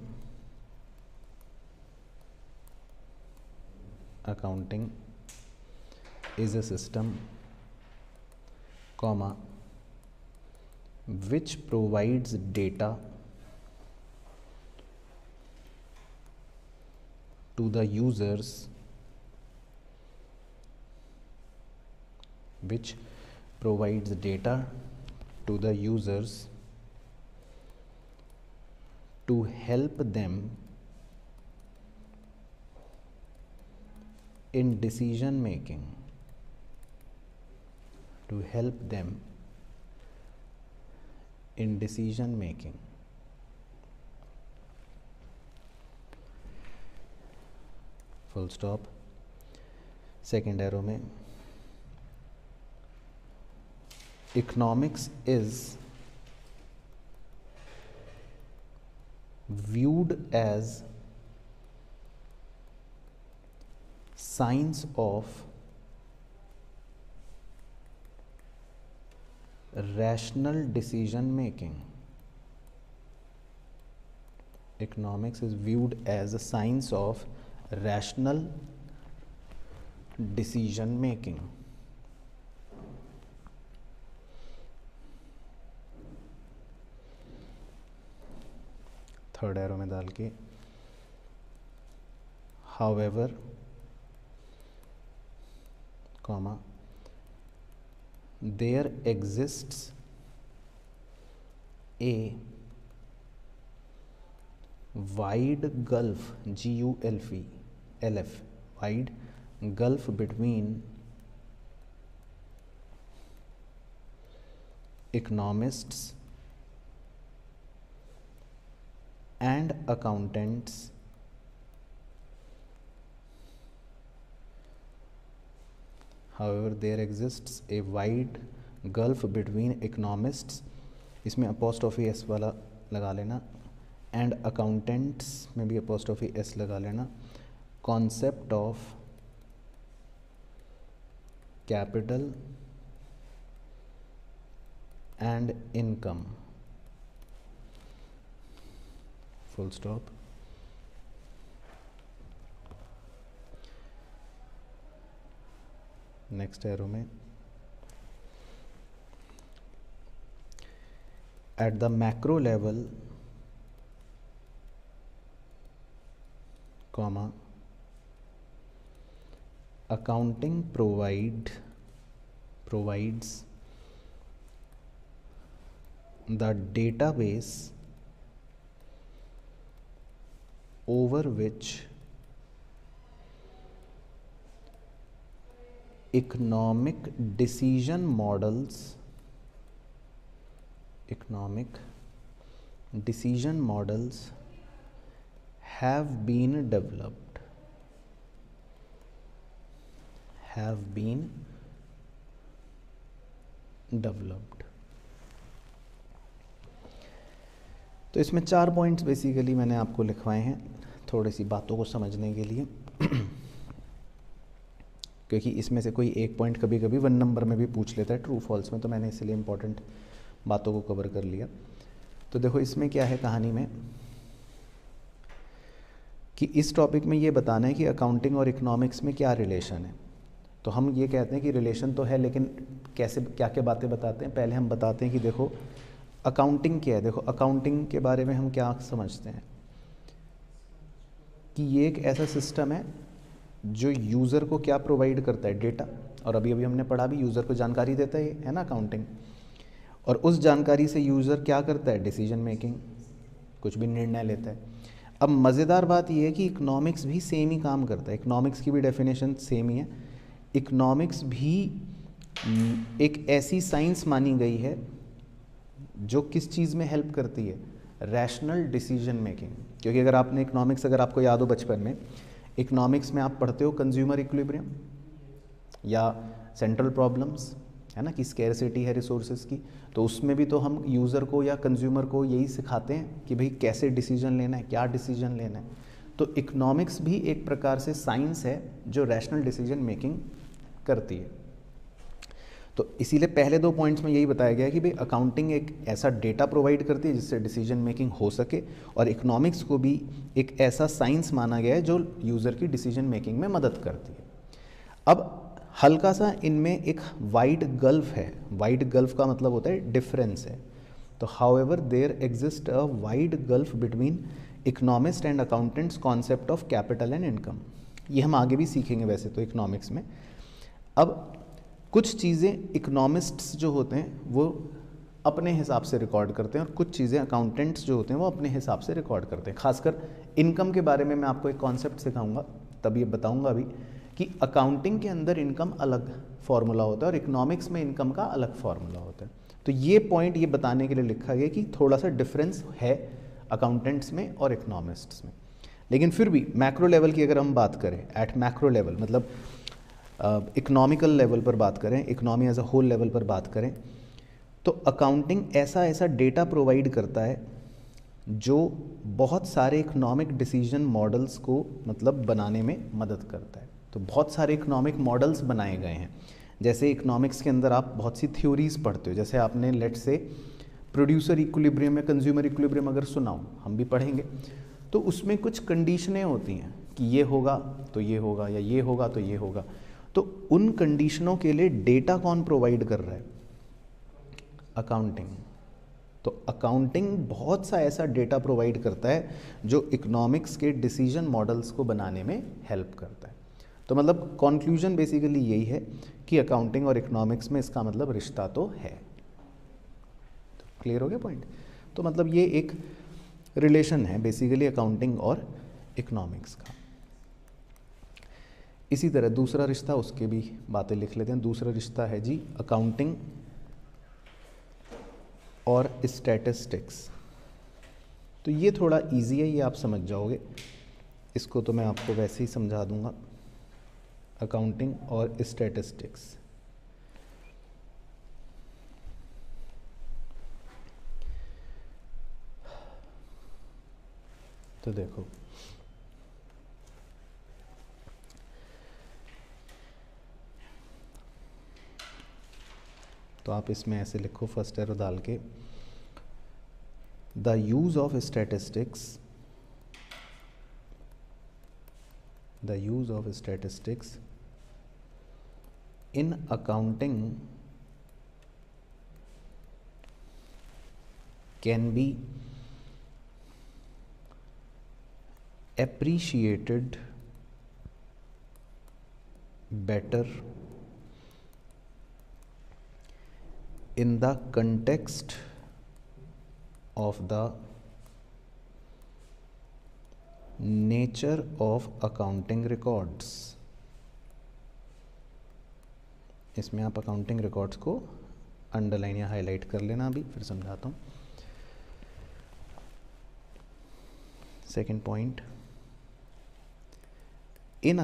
accounting is a system, comma, which provides data to the users, which provides data to the users to help them in decision making, to help them in decision making. Full stop. Second arrow में, economics is viewed as science of rational decision making. Economics is viewed as a science of rational decision making. Third arrow में डाल के, however, comma, there exists a wide gulf, GULF, wide gulf between economists and accountants however there exists a wide gulf between economists, इसमें apostrophe s वाला लगा लेना, and accountants में भी apostrophe s लगा लेना, concept of capital and income, full stop. Next arrow में, at the macro level, comma, accounting provides the database over which economic decision models have been developed, तो इसमें 4 पॉइंट्स बेसिकली मैंने आपको लिखवाए हैं थोड़ी सी बातों को समझने के लिए क्योंकि इसमें से कोई एक पॉइंट कभी कभी 1 नंबर में भी पूछ लेता है ट्रू फॉल्स में, तो मैंने इसलिए इम्पोर्टेंट बातों को कवर कर लिया। तो देखो इसमें क्या है कहानी में कि इस टॉपिक में ये बताना है कि अकाउंटिंग और इकोनॉमिक्स में क्या रिलेशन है। तो हम ये कहते हैं कि रिलेशन तो है, लेकिन कैसे क्या क्या बातें बताते हैं। पहले हम बताते हैं कि देखो अकाउंटिंग क्या है। देखो अकाउंटिंग के बारे में हम क्या समझते हैं कि ये एक ऐसा सिस्टम है जो यूज़र को क्या प्रोवाइड करता है, डेटा, और अभी हमने पढ़ा भी यूज़र को जानकारी देता है ना अकाउंटिंग, और उस जानकारी से यूज़र क्या करता है, डिसीजन मेकिंग, कुछ भी निर्णय लेता है। अब मज़ेदार बात यह है कि इकोनॉमिक्स भी सेम ही काम करता है, इकोनॉमिक्स की भी डेफिनेशन सेम ही है। इकोनॉमिक्स भी एक ऐसी साइंस मानी गई है जो किस चीज़ में हेल्प करती है, रैशनल डिसीजन मेकिंग। क्योंकि अगर आपने इकोनॉमिक्स, अगर आपको याद हो बचपन में, इकोनॉमिक्स में आप पढ़ते हो कंज्यूमर इक्विलिब्रियम या सेंट्रल प्रॉब्लम्स, है ना, कि स्कैरसिटी है रिसोर्सेज की, तो उसमें भी तो हम यूज़र को या कंज्यूमर को यही सिखाते हैं कि भाई कैसे डिसीजन लेना है, क्या डिसीजन लेना है। तो इकोनॉमिक्स भी एक प्रकार से साइंस है जो रैशनल डिसीजन मेकिंग करती है। तो इसीलिए पहले 2 पॉइंट्स में यही बताया गया कि भाई अकाउंटिंग एक ऐसा डेटा प्रोवाइड करती है जिससे डिसीजन मेकिंग हो सके, और इकोनॉमिक्स को भी एक ऐसा साइंस माना गया है जो यूज़र की डिसीजन मेकिंग में मदद करती है। अब हल्का सा इनमें एक वाइड गल्फ है। वाइड गल्फ का मतलब होता है डिफरेंस है। तो however there exist a wide gulf between economist and accountants concept of capital and income. ये हम आगे भी सीखेंगे वैसे तो इकोनॉमिक्स में। अब कुछ चीज़ें इकोनॉमिस्ट्स जो होते हैं वो अपने हिसाब से रिकॉर्ड करते हैं, और कुछ चीज़ें अकाउंटेंट्स जो होते हैं वो अपने हिसाब से रिकॉर्ड करते हैं। खासकर इनकम के बारे में मैं आपको एक कॉन्सेप्ट सिखाऊंगा, तब ये बताऊंगा अभी कि अकाउंटिंग के अंदर इनकम अलग फार्मूला होता है और इकोनॉमिक्स में इनकम का अलग फार्मूला होता है। तो ये पॉइंट ये बताने के लिए लिखा गया कि थोड़ा सा डिफरेंस है अकाउंटेंट्स में और इकोनॉमिस्ट्स में। लेकिन फिर भी मैक्रो लेवल की अगर हम बात करें, एट मैक्रो लेवल मतलब इकोनॉमिकल लेवल पर बात करें, economy as a whole level पर बात करें, तो अकाउंटिंग ऐसा डेटा प्रोवाइड करता है जो बहुत सारे इकोनॉमिक डिसीजन मॉडल्स को मतलब बनाने में मदद करता है। तो बहुत सारे इकोनॉमिक मॉडल्स बनाए गए हैं। जैसे इकोनॉमिक्स के अंदर आप बहुत सी थ्योरीज पढ़ते हो, जैसे आपने लेट से प्रोड्यूसर इक्विलिब्रियम या कंज्यूमर इक्विलिब्रियम अगर सुना हो, हम भी पढ़ेंगे, तो उसमें कुछ कंडीशनें होती हैं कि ये होगा तो ये होगा, या ये होगा तो ये होगा। तो उन कंडीशनों के लिए डेटा कौन प्रोवाइड कर रहा है? अकाउंटिंग। तो अकाउंटिंग बहुत सा ऐसा डेटा प्रोवाइड करता है जो इकोनॉमिक्स के डिसीजन मॉडल्स को बनाने में हेल्प करता है। तो मतलब कॉन्क्लूजन बेसिकली यही है कि अकाउंटिंग और इकोनॉमिक्स में इसका मतलब रिश्ता तो है। तो क्लियर हो गया पॉइंट? तो मतलब ये एक रिलेशन है बेसिकली अकाउंटिंग और इकोनॉमिक्स का। इसी तरह दूसरा रिश्ता, उसके भी बातें लिख लेते हैं। दूसरा रिश्ता है जी अकाउंटिंग और स्टैटिस्टिक्स। तो ये थोड़ा इजी है, ये आप समझ जाओगे। इसको तो मैं आपको वैसे ही समझा दूंगा, अकाउंटिंग और स्टैटिस्टिक्स। तो देखो, तो आप इसमें ऐसे लिखो फर्स्ट एरो डाल के, the use of statistics, the use of statistics in accounting can be appreciated better in the context of the nature of accounting records। इसमें आप अकाउंटिंग रिकॉर्ड्स को अंडरलाइन या हाईलाइट कर लेना, अभी फिर समझाता हूँ। Second point, in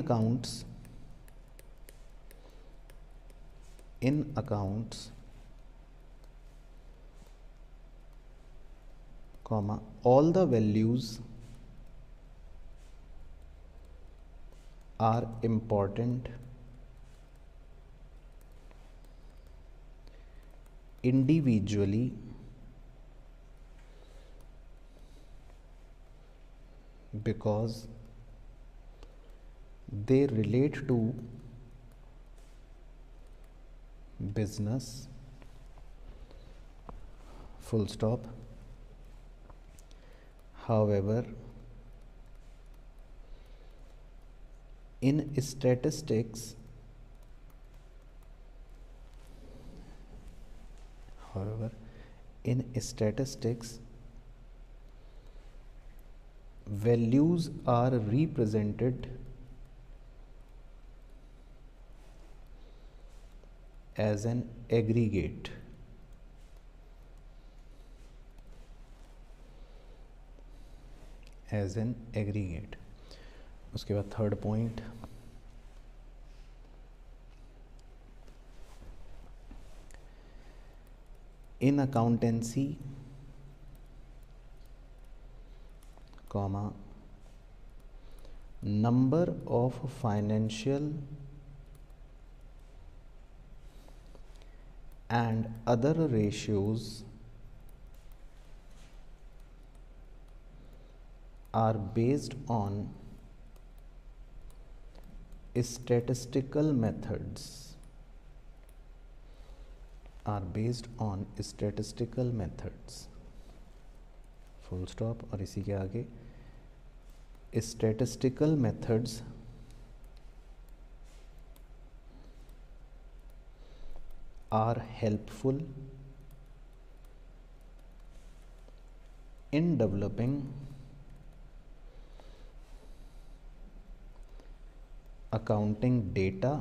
accounts comma all the values are important individually because they relate to business, full stop। However, in statistics, values are represented as an aggregate, उसके बाद third point, in accountancy comma number of financial and other ratios are based on statistical methods, full stop, और इसी के आगे statistical methods are helpful in developing accounting data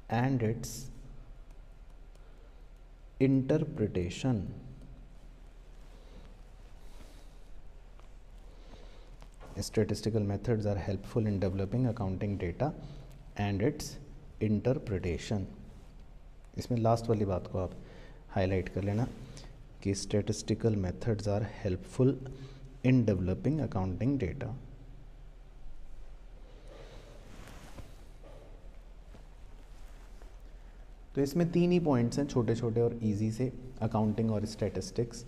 and its interpretation. Statistical methods are helpful in developing accounting data and its interpretation. इसमें last वाली बात को आप highlight कर लेना कि statistical methods are helpful in developing accounting data. तो इसमें 3 ही पॉइंट्स हैं छोटे छोटे और इजी से, अकाउंटिंग और स्टैटिस्टिक्स।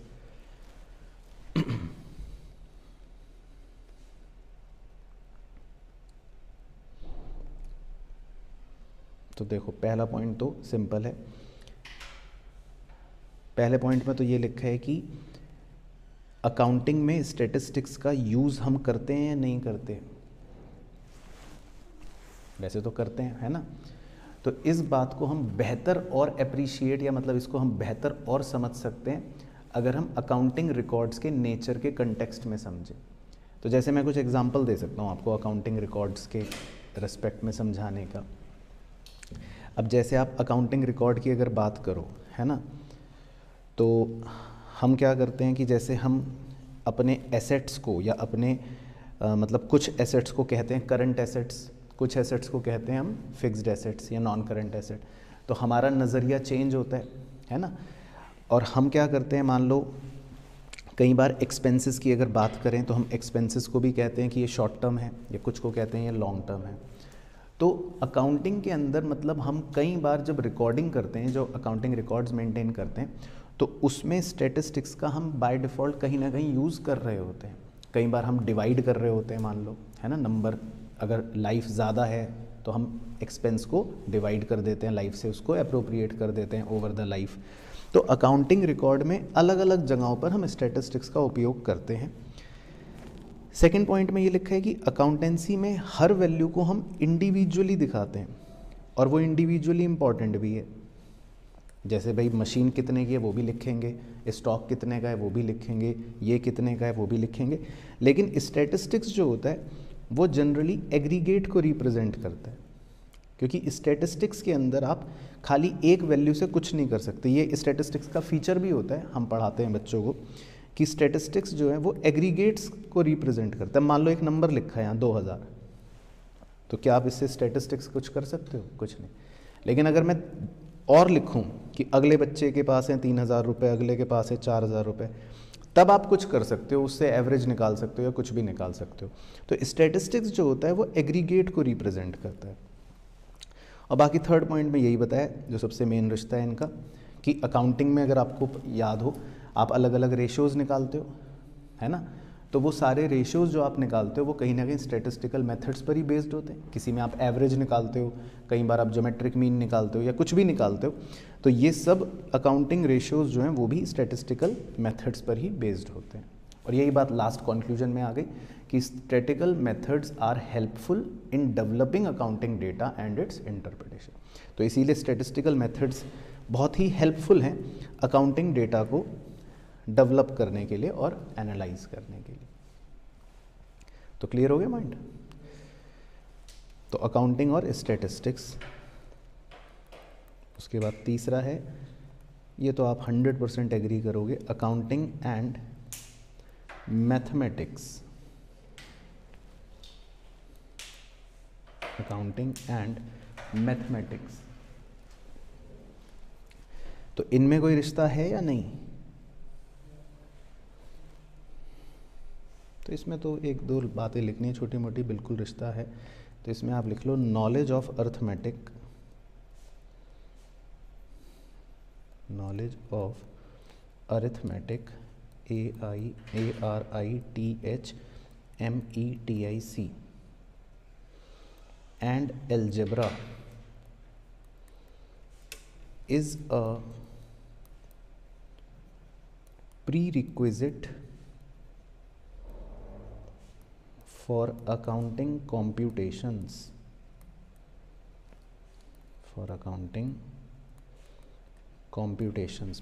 तो देखो पहला पॉइंट तो सिंपल है। पहले पॉइंट में तो ये लिखा है कि अकाउंटिंग में स्टैटिस्टिक्स का यूज़ हम करते हैं या नहीं करते। वैसे तो करते हैं, है ना। तो इस बात को हम बेहतर और अप्रिशिएट या मतलब इसको हम बेहतर और समझ सकते हैं अगर हम अकाउंटिंग रिकॉर्ड्स के नेचर के कंटेक्स्ट में समझें। तो जैसे मैं कुछ एग्जांपल दे सकता हूँ आपको अकाउंटिंग रिकॉर्ड्स के रिस्पेक्ट में समझाने का। अब जैसे आप अकाउंटिंग रिकॉर्ड की अगर बात करो, है ना, तो हम क्या करते हैं कि जैसे हम अपने एसेट्स को या अपने मतलब कुछ एसेट्स को कहते हैं करंट एसेट्स, कुछ एसेट्स को कहते हैं हम फिक्स्ड एसेट्स या नॉन करंट एसेट। तो हमारा नज़रिया चेंज होता है ना। और हम क्या करते हैं, मान लो कई बार एक्सपेंसेस की अगर बात करें तो हम एक्सपेंसेस को भी कहते हैं कि ये शॉर्ट टर्म है, या कुछ को कहते हैं ये लॉन्ग टर्म है। तो अकाउंटिंग के अंदर मतलब हम कई बार जब रिकॉर्डिंग करते हैं, जो अकाउंटिंग रिकॉर्ड्स मेंटेन करते हैं, तो उसमें स्टैटिस्टिक्स का हम बाय डिफ़ॉल्ट कहीं ना कहीं यूज़ कर रहे होते हैं। कई बार हम डिवाइड कर रहे होते हैं, मान लो, है ना, नंबर अगर लाइफ ज़्यादा है तो हम एक्सपेंस को डिवाइड कर देते हैं लाइफ से, उसको अप्रोप्रिएट कर देते हैं ओवर द लाइफ। तो अकाउंटिंग रिकॉर्ड में अलग अलग जगहों पर हम स्टैटिस्टिक्स का उपयोग करते हैं। सेकंड पॉइंट में ये लिखा है कि अकाउंटेंसी में हर वैल्यू को हम इंडिविजुअली दिखाते हैं, और वो इंडिविजुअली इम्पॉर्टेंट भी है। जैसे भाई मशीन कितने की है वो भी लिखेंगे, स्टॉक कितने का है वो भी लिखेंगे, ये कितने का है वो भी लिखेंगे। लेकिन स्टैटिस्टिक्स जो होता है वो जनरली एग्रीगेट को रिप्रेजेंट करता है, क्योंकि स्टैटिस्टिक्स के अंदर आप खाली एक वैल्यू से कुछ नहीं कर सकते। ये स्टैटिस्टिक्स का फीचर भी होता है, हम पढ़ाते हैं बच्चों को कि स्टैटिस्टिक्स जो है वो एग्रीगेट्स को रिप्रेजेंट करता है। मान लो एक नंबर लिखा है यहाँ 2000, तो क्या आप इससे स्टैटिस्टिक्स कुछ कर सकते हो? कुछ नहीं। लेकिन अगर मैं और लिखूँ कि अगले बच्चे के पास है 3000 रुपये, अगले के पास है 4000 रुपये, तब आप कुछ कर सकते हो, उससे एवरेज निकाल सकते हो या कुछ भी निकाल सकते हो। तो स्टैटिस्टिक्स जो होता है वो एग्रीगेट को रिप्रेजेंट करता है। और बाकी थर्ड पॉइंट में यही बताया जो सबसे मेन रिश्ता है इनका, कि अकाउंटिंग में अगर आपको याद हो, आप अलग अलग रेशियोज़ निकालते हो, है ना। तो वो सारे रेशियोज़ जो आप निकालते हो वो कहीं ना कहीं स्टैटिस्टिकल मेथड्स पर ही बेस्ड होते हैं। किसी में आप एवरेज निकालते हो, कई बार आप ज्योमेट्रिक मीन निकालते हो या कुछ भी निकालते हो। तो ये सब अकाउंटिंग रेशियोज़ जो हैं वो भी स्टैटिस्टिकल मेथड्स पर ही बेस्ड होते हैं। और यही बात लास्ट कंक्लूजन में आ गई कि statistical methods are helpful in developing accounting data and its interpretation. तो इसीलिए स्टैटिस्टिकल मेथड्स बहुत ही हेल्पफुल हैं अकाउंटिंग डेटा को डेवलप करने के लिए और एनालाइज करने के लिए। तो क्लियर हो गया माइंड? तो अकाउंटिंग और स्टैटिस्टिक्स। उसके बाद तीसरा है, ये तो आप 100% एग्री करोगे, accounting and mathematics. Accounting and mathematics, तो इनमें कोई रिश्ता है या नहीं? तो इसमें तो एक दो बातें लिखनी है छोटी मोटी, बिल्कुल रिश्ता है। तो इसमें आप लिख लो knowledge of arithmetic knowledge of arithmetic, arithmetic, and algebra is a prerequisite for accounting computations.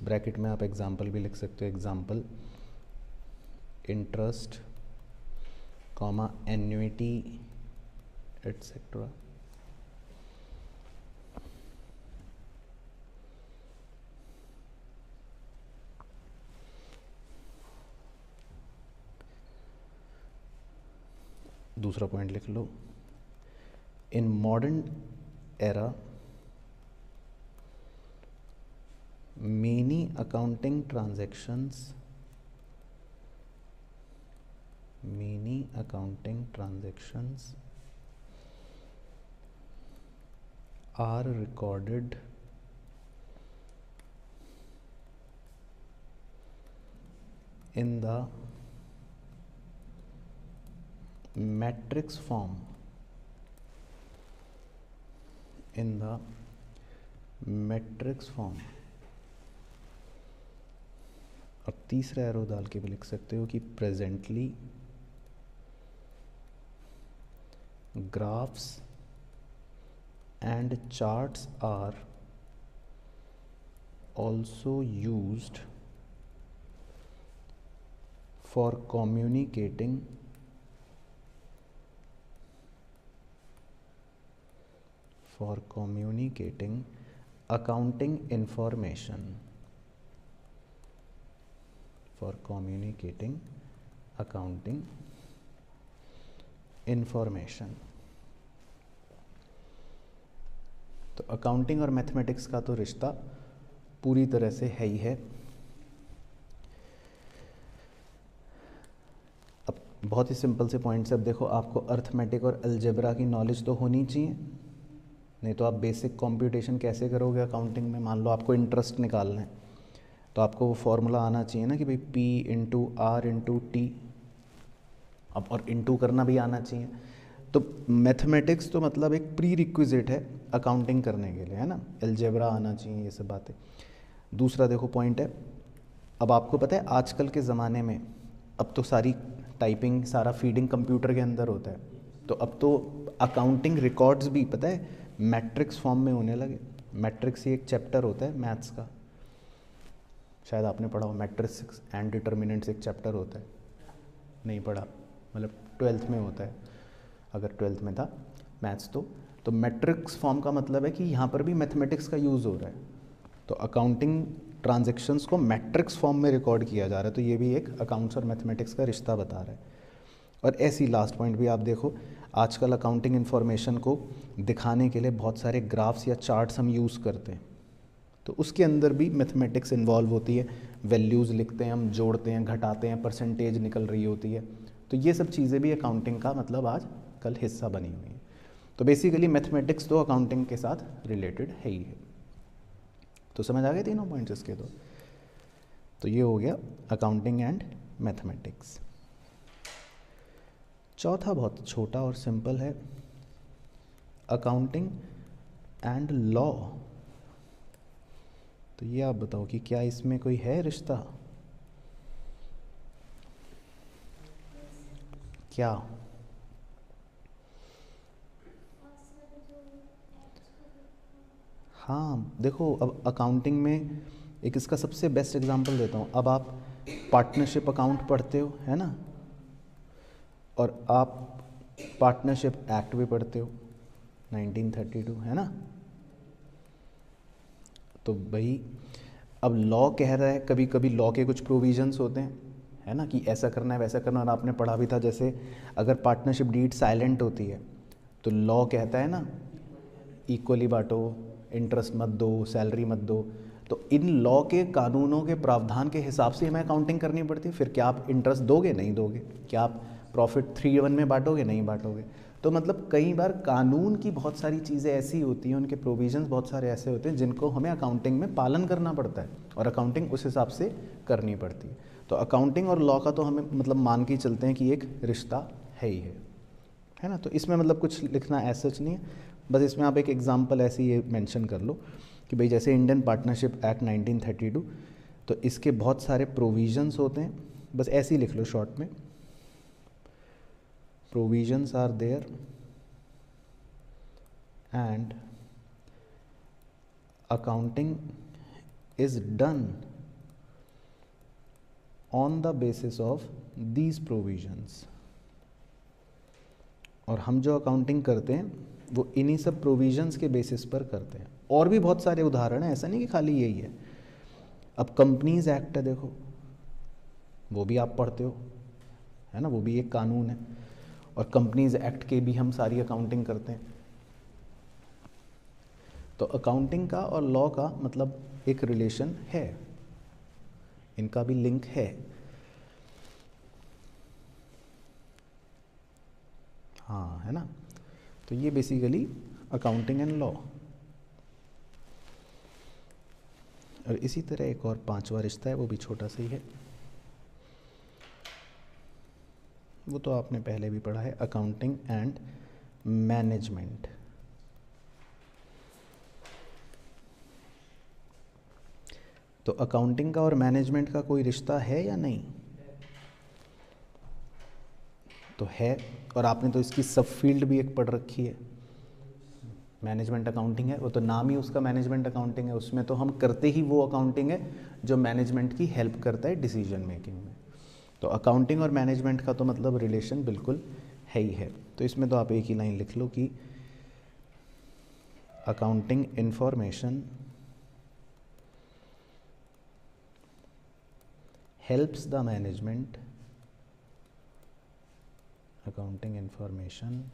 Bracket में आप एग्जाम्पल भी लिख सकते हो, example interest, comma annuity et cetera. दूसरा पॉइंट लिख लो. In modern era many accounting transactions are recorded in the matrix form. और तीसरा एरो डाल के भी लिख सकते हो कि presently graphs and charts are also used for communicating accounting information. तो अकाउंटिंग और मैथमेटिक्स का तो रिश्ता पूरी तरह से है ही है. अब बहुत ही सिंपल से पॉइंट्स. अब देखो, आपको अर्थमेटिक और अलजेब्रा की नॉलेज तो होनी चाहिए, नहीं तो आप बेसिक कंप्यूटेशन कैसे करोगे अकाउंटिंग में. मान लो आपको इंटरेस्ट निकालना है तो आपको वो फॉर्मूला आना चाहिए ना कि भाई P into R into T. अब और इंटू करना भी आना चाहिए. तो मैथमेटिक्स तो मतलब एक प्री रिक्विजिट है अकाउंटिंग करने के लिए, है ना. अलजेब्रा आना चाहिए, ये सब बातें. दूसरा देखो पॉइंट है, अब आपको पता है आजकल के ज़माने में अब तो सारी टाइपिंग, सारा फीडिंग कंप्यूटर के अंदर होता है. तो अब तो अकाउंटिंग रिकॉर्ड्स भी पता है मैट्रिक्स फॉर्म में होने लगे. मैट्रिक्स ही एक चैप्टर होता है मैथ्स का, शायद आपने पढ़ा हो. मैट्रिक्स एंड डिटर्मिनेंट्स एक चैप्टर होता है, नहीं पढ़ा, मतलब 12th में होता है, अगर 12th में था मैथ्स. तो मैट्रिक्स फॉर्म का मतलब है कि यहाँ पर भी मैथमेटिक्स का यूज़ हो रहा है. तो अकाउंटिंग ट्रांजैक्शंस को मैट्रिक्स फॉर्म में रिकॉर्ड किया जा रहा है. तो ये भी एक अकाउंट्स और मैथमेटिक्स का रिश्ता बता रहा है. और ऐसी लास्ट पॉइंट भी आप देखो, आजकल अकाउंटिंग इन्फॉर्मेशन को दिखाने के लिए बहुत सारे ग्राफ्स या चार्ट्स हम यूज़ करते हैं. तो उसके अंदर भी मैथमेटिक्स इन्वॉल्व होती है. वैल्यूज़ लिखते हैं हम, जोड़ते हैं, घटाते हैं, परसेंटेज निकल रही होती है. तो ये सब चीज़ें भी अकाउंटिंग का मतलब आज कल हिस्सा बनी हुई है. तो बेसिकली मैथमेटिक्स तो अकाउंटिंग के साथ रिलेटेड है ही है. तो समझ आ गए तीनों पॉइंट्स इसके. तो ये हो गया अकाउंटिंग एंड मैथमेटिक्स. चौथा बहुत छोटा और सिंपल है, अकाउंटिंग एंड लॉ. तो ये आप बताओ कि क्या इसमें कोई है रिश्ता? क्या? हाँ देखो, अब अकाउंटिंग में एक इसका सबसे बेस्ट एग्जांपल देता हूँ. अब आप पार्टनरशिप अकाउंट पढ़ते हो, है ना, और आप पार्टनरशिप एक्ट भी पढ़ते हो 1932, है ना. तो भाई अब लॉ कह रहा है, कभी कभी लॉ के कुछ प्रोविजंस होते हैं, है ना, कि ऐसा करना है वैसा करना. और आपने पढ़ा भी था, जैसे अगर पार्टनरशिप डीड साइलेंट होती है तो लॉ कहता है ना इक्वली बांटो, इंटरेस्ट मत दो, सैलरी मत दो. तो इन लॉ के कानूनों के प्रावधान के हिसाब से हमें अकाउंटिंग करनी पड़ती है. फिर क्या आप इंटरेस्ट दोगे? नहीं दोगे. क्या आप प्रॉफिट 3:1 में बांटोगे? नहीं बांटोगे. तो मतलब कई बार कानून की बहुत सारी चीज़ें ऐसी होती हैं, उनके प्रोविजंस बहुत सारे ऐसे होते हैं जिनको हमें अकाउंटिंग में पालन करना पड़ता है और अकाउंटिंग उस हिसाब से करनी पड़ती है। तो अकाउंटिंग और लॉ का तो हमें मतलब मान के चलते हैं कि एक रिश्ता है ही है ना। तो इसमें मतलब कुछ लिखना ऐसा नहीं है, बस इसमें आप एक एग्जांपल ऐसे ये मेंशन कर लो कि भाई जैसे इंडियन पार्टनरशिप एक्ट 1932, तो इसके बहुत सारे प्रोविजंस होते हैं, बस ऐसे ही लिख लो शॉर्ट में, provisions are there and accounting is done on the basis of these provisions. और हम जो अकाउंटिंग करते हैं वो इन्हीं सब प्रोविजंस के बेसिस पर करते हैं। और भी बहुत सारे उदाहरण हैं, ऐसा नहीं कि खाली यही है। अब कंपनीज एक्ट है, देखो वो भी आप पढ़ते हो, है ना, वो भी एक कानून है, और कंपनीज एक्ट के भी हम सारी अकाउंटिंग करते हैं। तो अकाउंटिंग का और लॉ का मतलब एक रिलेशन है, इनका भी लिंक है। हाँ, है ना। तो ये बेसिकली अकाउंटिंग एंड लॉ। और इसी तरह एक और पांचवा रिश्ता है, वो भी छोटा सा ही है, वो तो आपने पहले भी पढ़ा है, अकाउंटिंग एंड मैनेजमेंट। तो अकाउंटिंग का और मैनेजमेंट का कोई रिश्ता है या नहीं? तो है, और आपने तो इसकी सब फील्ड भी एक पढ़ रखी है, मैनेजमेंट अकाउंटिंग है, वो तो नाम ही उसका मैनेजमेंट अकाउंटिंग है। उसमें तो हम करते ही वो अकाउंटिंग है जो मैनेजमेंट की हेल्प करता है डिसीजन मेकिंग में। तो अकाउंटिंग और मैनेजमेंट का तो मतलब रिलेशन बिल्कुल है ही है। तो इसमें तो आप एक ही लाइन लिख लो कि accounting information helps the management, accounting information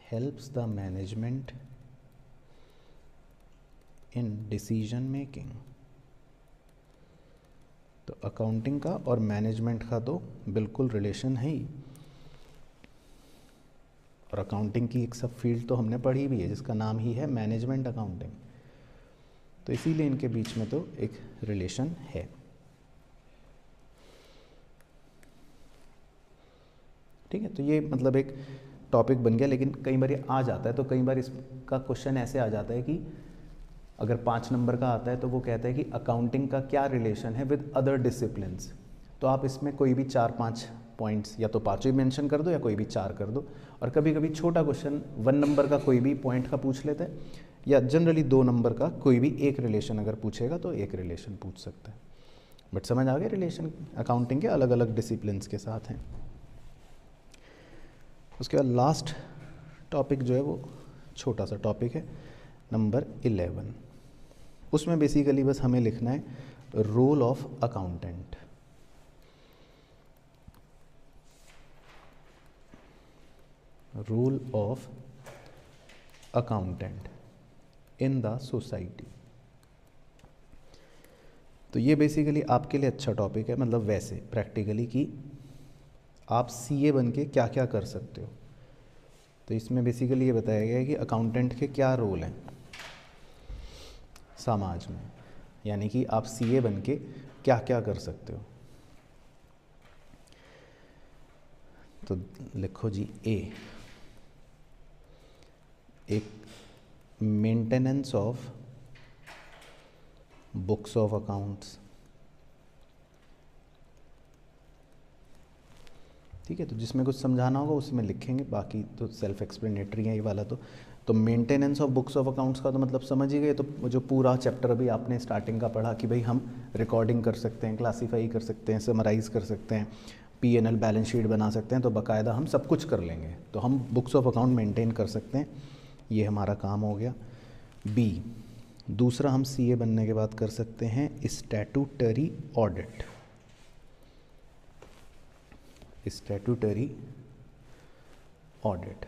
helps the management in decision making। तो अकाउंटिंग का और मैनेजमेंट का तो बिल्कुल रिलेशन है ही, और अकाउंटिंग की एक सब फील्ड तो हमने पढ़ी भी है जिसका नाम ही है मैनेजमेंट अकाउंटिंग। तो इसीलिए इनके बीच में तो एक रिलेशन है। ठीक है, तो ये मतलब एक टॉपिक बन गया, लेकिन कई बार ये आ जाता है, तो कई बार इसका क्वेश्चन ऐसे आ जाता है कि अगर 5 नंबर का आता है तो वो कहता है कि अकाउंटिंग का क्या रिलेशन है विद अदर डिसिप्लिन्स। तो आप इसमें कोई भी 4-5 पॉइंट्स, या तो पाँचों ही मेंशन कर दो या कोई भी 4 कर दो। और कभी कभी छोटा क्वेश्चन 1 नंबर का कोई भी पॉइंट का पूछ लेते हैं, या जनरली 2 नंबर का कोई भी एक रिलेशन अगर पूछेगा तो एक रिलेशन पूछ सकता है। बट समझ आ गया, रिलेशन अकाउंटिंग के अलग अलग डिसिप्लिन्स के साथ हैं। उसके बाद लास्ट टॉपिक जो है वो छोटा सा टॉपिक है, नंबर 11। उसमें बेसिकली बस हमें लिखना है role of accountant. Role of accountant in the society. तो ये बेसिकली आपके लिए अच्छा टॉपिक है, मतलब वैसे प्रैक्टिकली कि आप सीए बन के क्या क्या कर सकते हो। तो इसमें बेसिकली ये बताया गया है कि अकाउंटेंट के क्या रोल हैं समाज में, यानी कि आप सीए बन के क्या क्या कर सकते हो। तो लिखो जी, एक maintenance of books of accounts. ठीक है, तो जिसमें कुछ समझाना होगा उसमें लिखेंगे, बाकी तो सेल्फ एक्सप्लेनेटरी है ये वाला। तो maintenance of books of accounts का तो मतलब समझ ही गए। तो जो पूरा चैप्टर अभी आपने स्टार्टिंग का पढ़ा कि भाई हम रिकॉर्डिंग कर सकते हैं, क्लासीफाई कर सकते हैं, समराइज़ कर सकते हैं, पीएनएल बैलेंस शीट बना सकते हैं, तो बाकायदा हम सब कुछ कर लेंगे। तो हम बुक्स ऑफ अकाउंट मेंटेन कर सकते हैं, ये हमारा काम हो गया। बी, दूसरा हम सीए बनने के बाद कर सकते हैं स्टैट्यूटरी ऑडिट। स्टैट्यूटरी ऑडिट,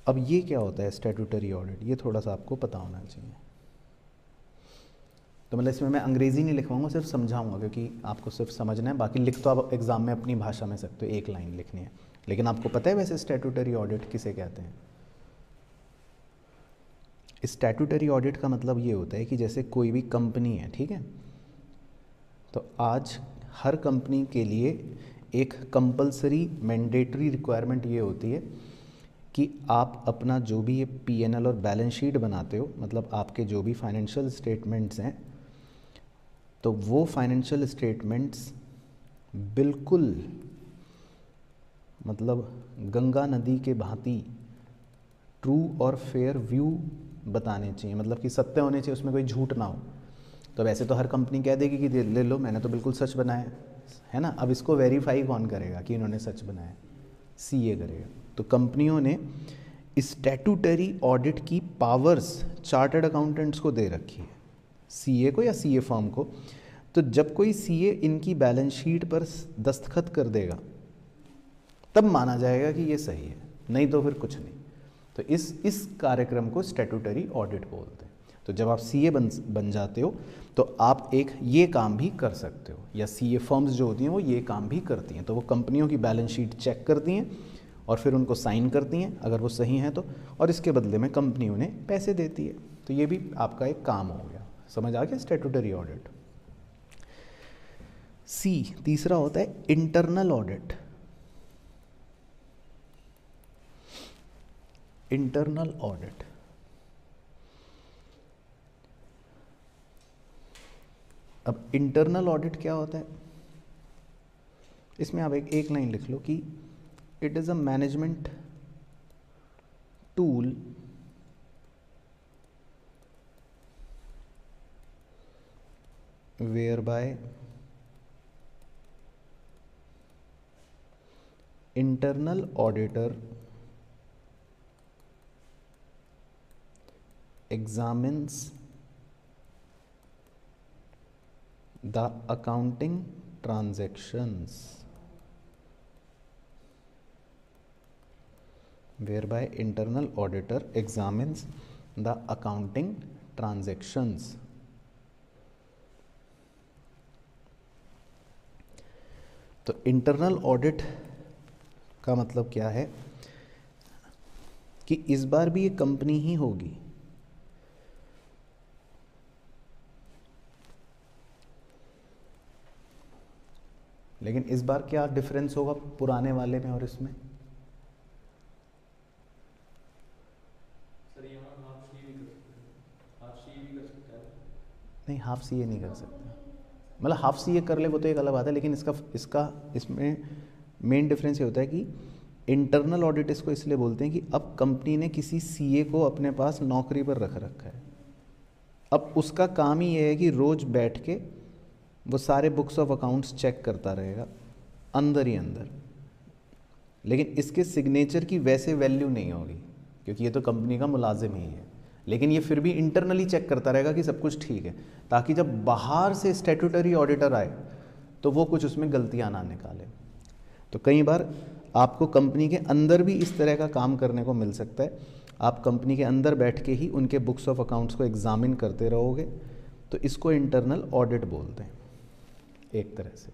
अब ये क्या होता है स्टैट्यूटरी ऑडिट, ये थोड़ा सा आपको पता होना चाहिए। तो मतलब इसमें मैं अंग्रेज़ी नहीं लिखवाऊंगा, सिर्फ समझाऊंगा, क्योंकि आपको सिर्फ समझना है, बाकी लिख तो आप एग्ज़ाम में अपनी भाषा में सकते हो, एक लाइन लिखनी है। लेकिन आपको पता है वैसे स्टैट्यूटरी ऑडिट किसे कहते हैं? स्टैट्यूटरी ऑडिट का मतलब ये होता है कि जैसे कोई भी कंपनी है, ठीक है, तो आज हर कंपनी के लिए एक कंपलसरी मैंडेटरी रिक्वायरमेंट ये होती है कि आप अपना जो भी ये पीएनएल और बैलेंस शीट बनाते हो, मतलब आपके जो भी फाइनेंशियल स्टेटमेंट्स हैं, तो वो फाइनेंशियल स्टेटमेंट्स बिल्कुल मतलब गंगा नदी के भांति ट्रू और फेयर व्यू बताने चाहिए, मतलब कि सत्य होने चाहिए, उसमें कोई झूठ ना हो। तो वैसे तो हर कंपनी कह देगी कि ले लो, मैंने तो बिल्कुल सच बनाया है ना। अब इसको वेरीफाई कौन करेगा कि इन्होंने सच बनाया? सीए करेगा। तो कंपनियों ने स्टैट्यूटरी ऑडिट की पावर्स चार्टर्ड अकाउंटेंट्स को दे रखी है, सीए को या सीए फर्म को। तो जब कोई सीए इनकी बैलेंस शीट पर दस्तखत कर देगा तब माना जाएगा कि ये सही है, नहीं तो फिर कुछ नहीं। तो इस कार्यक्रम को स्टैट्यूटरी ऑडिट बोलते हैं। तो जब आप सीए बन जाते हो तो आप एक ये काम भी कर सकते हो, या सीए फर्म्स जो होती हैं वो ये काम भी करती हैं। तो वो कंपनियों की बैलेंस शीट चेक करती हैं और फिर उनको साइन करती हैं अगर वो सही हैं तो, और इसके बदले में कंपनी उन्हें पैसे देती है। तो ये भी आपका एक काम हो गया। समझ आ गया स्टैट्यूटरी ऑडिट। सी तीसरा होता है इंटरनल ऑडिट। इंटरनल ऑडिट अब इंटरनल ऑडिट क्या होता है? इसमें आप एक लाइन लिख लो कि it is a management tool whereby internal auditor examines the accounting transactions, whereby internal auditor examines the accounting transactions। तो इंटरनल ऑडिट का मतलब क्या है कि इस बार भी ये कंपनी ही होगी, लेकिन इस बार क्या डिफरेंस होगा पुराने वाले में और इसमें? सर यहाँ हाफ सी भी कर सकते हैं, हाफ सी भी कर सकते हैं। नहीं, हाफ सीए नहीं कर सकते। मतलब हाफ सीए कर ले वो तो एक अलग बात है, लेकिन इसमें मेन डिफरेंस ये होता है कि इंटरनल ऑडिट इसको इसलिए बोलते हैं कि अब कंपनी ने किसी सीए को अपने पास नौकरी पर रख रखा है। अब उसका काम ही ये है कि रोज बैठ के वो सारे बुक्स ऑफ अकाउंट्स चेक करता रहेगा अंदर ही अंदर, लेकिन इसके सिग्नेचर की वैसे वैल्यू नहीं होगी क्योंकि ये तो कंपनी का मुलाजिम ही है। लेकिन ये फिर भी इंटरनली चेक करता रहेगा कि सब कुछ ठीक है, ताकि जब बाहर से स्टैट्यूटरी ऑडिटर आए तो वो कुछ उसमें गलतियां ना निकाले। तो कई बार आपको कंपनी के अंदर भी इस तरह का काम करने को मिल सकता है। आप कंपनी के अंदर बैठ के ही उनके बुक्स ऑफ अकाउंट्स को एग्जामिन करते रहोगे, तो इसको इंटरनल ऑडिट बोलते हैं एक तरह से।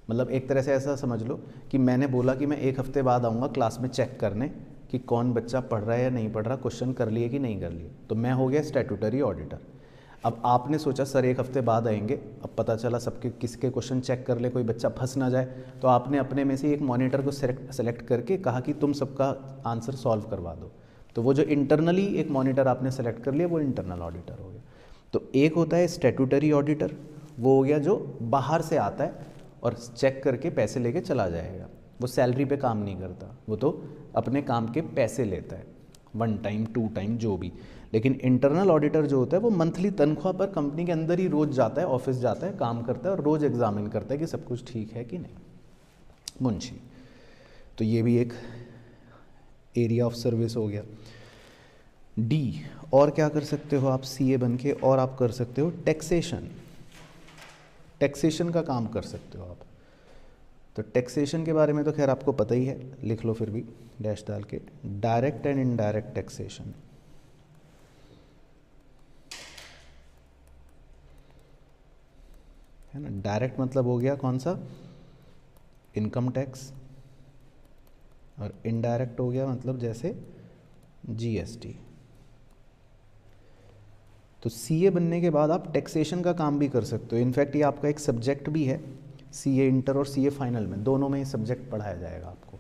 मतलब एक तरह से ऐसा समझ लो कि मैंने बोला कि मैं एक हफ्ते बाद आऊँगा क्लास में चेक करने कि कौन बच्चा पढ़ रहा है या नहीं पढ़ रहा, क्वेश्चन कर लिए कि नहीं कर लिए, तो मैं हो गया स्टैट्यूटरी ऑडिटर। अब आपने सोचा सर एक हफ्ते बाद आएंगे, अब पता चला सबके किसके क्वेश्चन चेक कर ले, कोई बच्चा फंस ना जाए, तो आपने अपने में से एक मॉनिटर को सेलेक्ट करके कहा कि तुम सबका आंसर सॉल्व करवा दो। तो वो जो इंटरनली एक मॉनिटर आपने सेलेक्ट कर लिया वो इंटरनल ऑडिटर हो गया। तो एक होता है स्टैट्यूटरी ऑडिटर, वो हो गया जो बाहर से आता है और चेक करके पैसे लेके चला जाएगा। वो सैलरी पे काम नहीं करता, वो तो अपने काम के पैसे लेता है, 1 टाइम 2 टाइम जो भी। लेकिन इंटरनल ऑडिटर जो होता है वो मंथली तनख्वाह पर कंपनी के अंदर ही रोज़ जाता है, ऑफिस जाता है, काम करता है और रोज़ एग्जामिन करता है कि सब कुछ ठीक है कि नहीं। मुंशी, तो ये भी एक एरिया ऑफ सर्विस हो गया। डी, और क्या कर सकते हो आप सीए बन के? और आप कर सकते हो टैक्सेशन। टैक्सेशन का काम कर सकते हो आप। तो टैक्सेशन के बारे में तो खैर आपको पता ही है, लिख लो फिर भी डैश डाल के, डायरेक्ट एंड इनडायरेक्ट टैक्सेशन। है ना, डायरेक्ट मतलब हो गया कौन सा? इनकम टैक्स, और इनडायरेक्ट हो गया मतलब जैसे जीएसटी। तो सीए बनने के बाद आप टैक्सेशन का काम भी कर सकते हो। इनफैक्ट ये आपका एक सब्जेक्ट भी है, सीए इंटर और सीए फाइनल में दोनों में ये सब्जेक्ट पढ़ाया जाएगा आपको,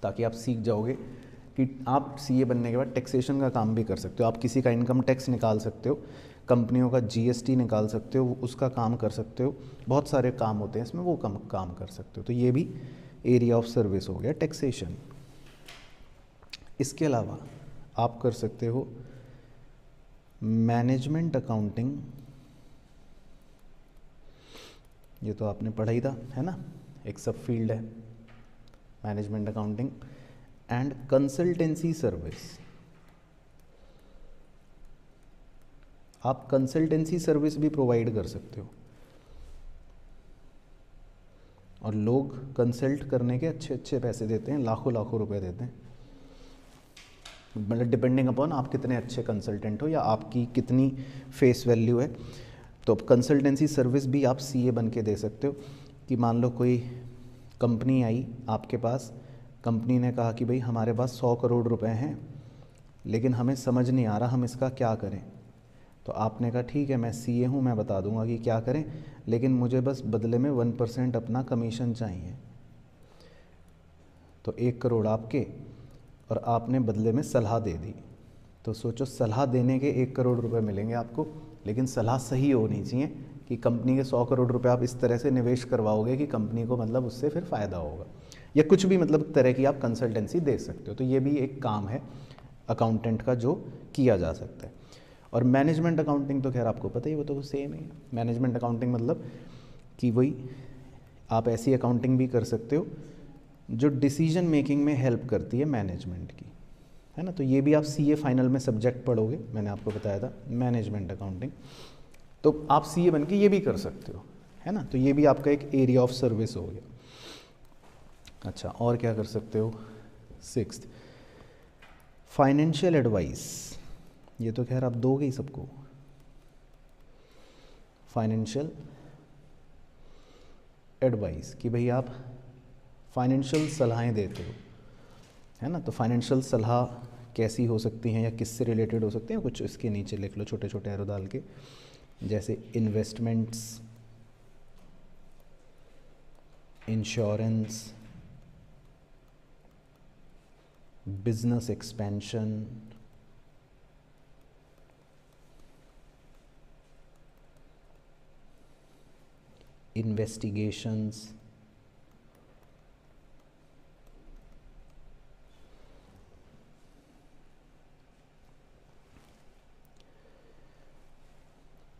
ताकि आप सीख जाओगे कि आप सीए बनने के बाद टैक्सेशन का काम भी कर सकते हो। आप किसी का इनकम टैक्स निकाल सकते हो, कंपनियों का जीएसटी निकाल सकते हो, उसका काम कर सकते हो, बहुत सारे काम होते हैं इसमें, वो काम कर सकते हो। तो ये भी एरिया ऑफ सर्विस हो गया टैक्सेशन। इसके अलावा आप कर सकते हो मैनेजमेंट अकाउंटिंग, ये तो आपने पढ़ा ही था है ना, एक सब फील्ड है management accounting. And consultancy service, आप कंसल्टेंसी सर्विस भी प्रोवाइड कर सकते हो, और लोग कंसल्ट करने के अच्छे अच्छे पैसे देते हैं, लाखों लाखों रुपए देते हैं, मतलब डिपेंडिंग अपॉन आप कितने अच्छे कंसल्टेंट हो या आपकी कितनी फेस वैल्यू है। तो अब कंसल्टेंसी सर्विस भी आप सीए बन के दे सकते हो कि मान लो कोई कंपनी आई आपके पास, कंपनी ने कहा कि भाई हमारे पास 100 करोड़ रुपए हैं, लेकिन हमें समझ नहीं आ रहा हम इसका क्या करें। तो आपने कहा ठीक है मैं सीए हूँ, मैं बता दूंगा कि क्या करें, लेकिन मुझे बस बदले में 1% अपना कमीशन चाहिए। तो 1 करोड़ आपके, और आपने बदले में सलाह दे दी। तो सोचो सलाह देने के 1 करोड़ रुपए मिलेंगे आपको, लेकिन सलाह सही होनी चाहिए कि कंपनी के 100 करोड़ रुपए आप इस तरह से निवेश करवाओगे कि कंपनी को मतलब उससे फिर फ़ायदा होगा, या कुछ भी मतलब तरह की आप कंसल्टेंसी दे सकते हो। तो ये भी एक काम है अकाउंटेंट का जो किया जा सकता है। और मैनेजमेंट अकाउंटिंग तो खैर आपको पता ही, वो तो सेम है। मैनेजमेंट अकाउंटिंग मतलब कि वही आप ऐसी अकाउंटिंग भी कर सकते हो जो डिसीजन मेकिंग में हेल्प करती है मैनेजमेंट की, है ना। तो ये भी आप सीए फाइनल में सब्जेक्ट पढ़ोगे, मैंने आपको बताया था मैनेजमेंट अकाउंटिंग। तो आप सीए बन के ये भी कर सकते हो, है ना। तो ये भी आपका एक एरिया ऑफ सर्विस हो गया। अच्छा, और क्या कर सकते हो? 6th, financial advice. ये तो खैर आप दोगे ही सबको, फाइनेंशियल एडवाइस, कि भाई आप फाइनेंशियल सलाहें देते हो, है ना। तो फाइनेंशियल सलाह कैसी हो सकती हैं या किससे रिलेटेड हो सकते हैं, कुछ इसके नीचे लिख लो छोटे छोटे एरो डाल के, जैसे investments, insurance, business expansion, investigations,